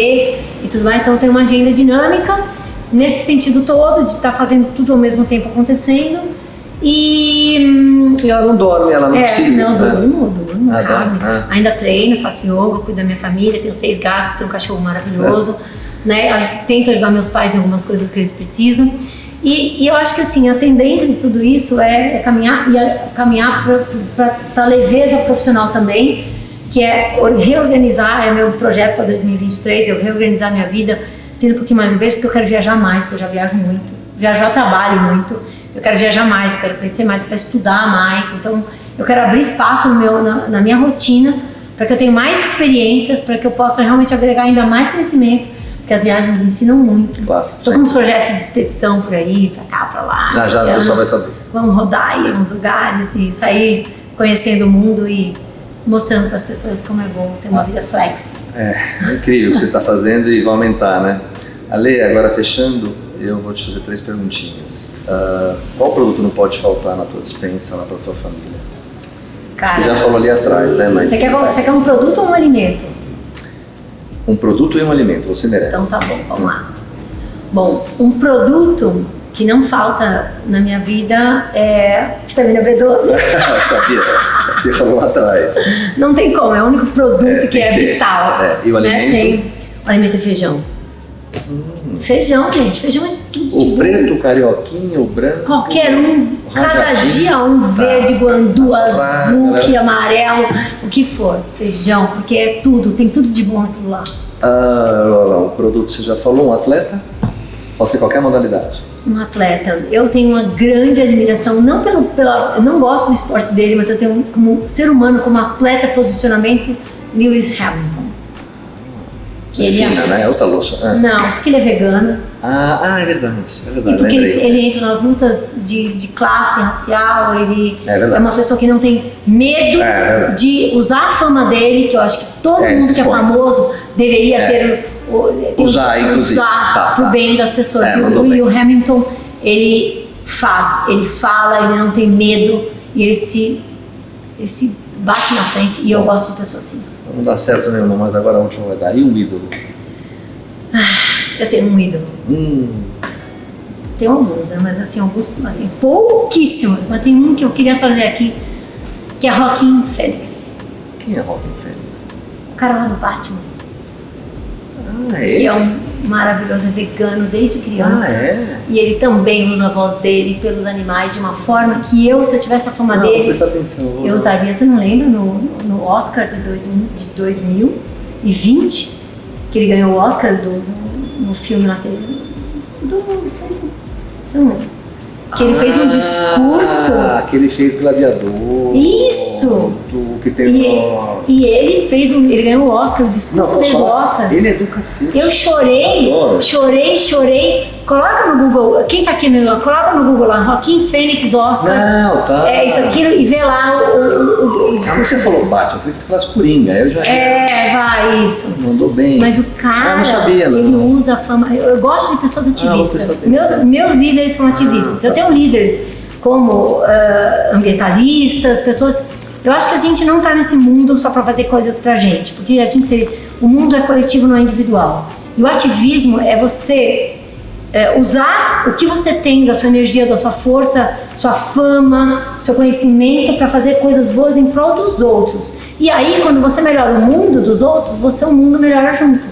e tudo mais. Então eu tenho uma agenda dinâmica nesse sentido todo, de estar fazendo tudo ao mesmo tempo acontecendo. E ela não dorme, ela não precisa. Não, durmo, ainda treino, faço yoga, cuido da minha família, tenho 6 gatos, tenho um cachorro maravilhoso, né? Tento ajudar meus pais em algumas coisas que eles precisam. E eu acho que assim, a tendência de tudo isso é caminhar para leveza profissional também, que é reorganizar, é meu projeto para 2023, eu reorganizar minha vida, tendo um pouquinho mais de vez, porque eu quero viajar mais, porque eu já viajo muito, viajar trabalho muito, eu quero viajar mais, eu quero conhecer mais, eu quero estudar mais, então eu quero abrir espaço na minha rotina, para que eu tenha mais experiências, para que eu possa realmente agregar ainda mais conhecimento, porque as viagens me ensinam muito. Claro. Estou com um projeto de expedição por aí, pra cá, pra lá. Já o pessoal vai saber. Vamos rodar aí uns lugares e sair conhecendo o mundo e mostrando para as pessoas como é bom ter uma vida flex. É incrível o que você está fazendo e vai aumentar, né? Ale, agora fechando, eu vou te fazer 3 perguntinhas. Qual produto não pode faltar na tua despensa, lá para tua família? Cara, você já falou ali atrás, né? Mas... Você quer um produto ou um alimento? Um produto e um alimento, você merece. Então tá bom, vamos lá. Bom, um produto que não falta na minha vida é vitamina B12. Sabia, você falou lá atrás. Não tem como, é o único produto que é vital. E o alimento? O alimento é feijão. Feijão, gente, feijão é tudo de bom. O preto, o carioquinho, o branco. Qualquer um, cada dia um verde, guandu, azul, que amarelo, o que for, feijão, porque é tudo, tem tudo de bom aquilo lá. O produto você já falou, um atleta? Pode ser qualquer modalidade. Um atleta, eu tenho uma grande admiração, não eu não gosto do esporte dele, mas eu tenho como ser humano, como atleta, posicionamento, Lewis Hamilton. Que ele fina, né? É outra louça. Não, porque ele é vegano. É verdade. E porque ele entra nas lutas de classe racial, ele é uma pessoa que não tem medo de usar a fama dele, que eu acho que todo mundo que é famoso deveria usar pro bem das pessoas. E o Hamilton, ele fala, ele não tem medo e ele se bate na frente, e eu gosto de pessoas assim. Não dá certo nenhuma, mas agora a última vai dar. E um ídolo? Eu tenho um ídolo. Tem alguns, né? Mas assim, pouquíssimos. Mas tem um que eu queria trazer aqui, que é Joaquin Phoenix. Quem é Joaquin Phoenix? O cara lá do Batman. Que é um maravilhoso, é vegano desde criança. E ele também usa a voz dele pelos animais de uma forma que se eu tivesse a fama dele, eu usaria. Você não lembra no Oscar de 2020, que ele ganhou o Oscar no filme lá você não lembra? Que ele fez um discurso. Que ele fez Gladiador. Isso! Que tem e ele ganhou o Oscar, o discurso dele do Oscar. Ele é do cacete. Eu chorei. Coloca no Google, quem tá aqui mesmo, coloca no Google lá, Joaquin Phoenix Oscar. Não, tá. É isso aqui, e vê lá o discurso. Você falou Batman, eu queria que você falasse Coringa, eu já... vai, isso. Mandou bem. Mas o cara, não sabia, ele usa a fama, eu gosto de pessoas ativistas. Meus líderes são ativistas. Eu tenho líderes como ambientalistas, pessoas... Eu acho que a gente não tá nesse mundo só para fazer coisas pra gente, porque o mundo é coletivo, não é individual. E o ativismo é você usar o que você tem da sua energia, da sua força, sua fama, seu conhecimento para fazer coisas boas em prol dos outros. E aí, quando você melhora o mundo dos outros, o mundo melhora junto.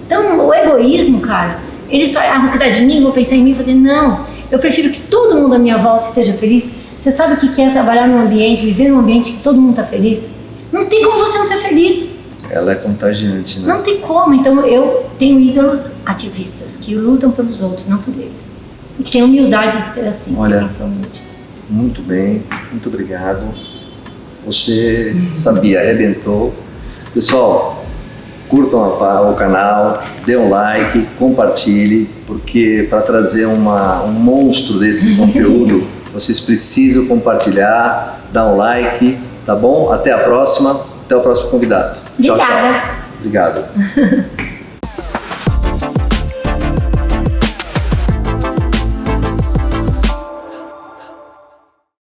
Então, o egoísmo, cara, ele só, vou cuidar de mim, vou pensar em mim, fazer, não. Eu prefiro que todo mundo à minha volta esteja feliz. Você sabe o que é trabalhar num ambiente, viver num ambiente que todo mundo tá feliz? Não tem como você não ser feliz. Ela é contagiante, né? Não tem como. Então eu tenho ídolos ativistas que lutam pelos outros, não por eles. E que têm humildade de ser assim. Olha, que tem humilde. Muito bem, muito obrigado. você sabia, arrebentou. Pessoal, curtam o canal, dê um like, compartilhe, porque para trazer um monstro desse conteúdo, vocês precisam compartilhar, dar um like, tá bom? Até a próxima, até o próximo convidado. Obrigada. Tchau, tchau. Obrigado.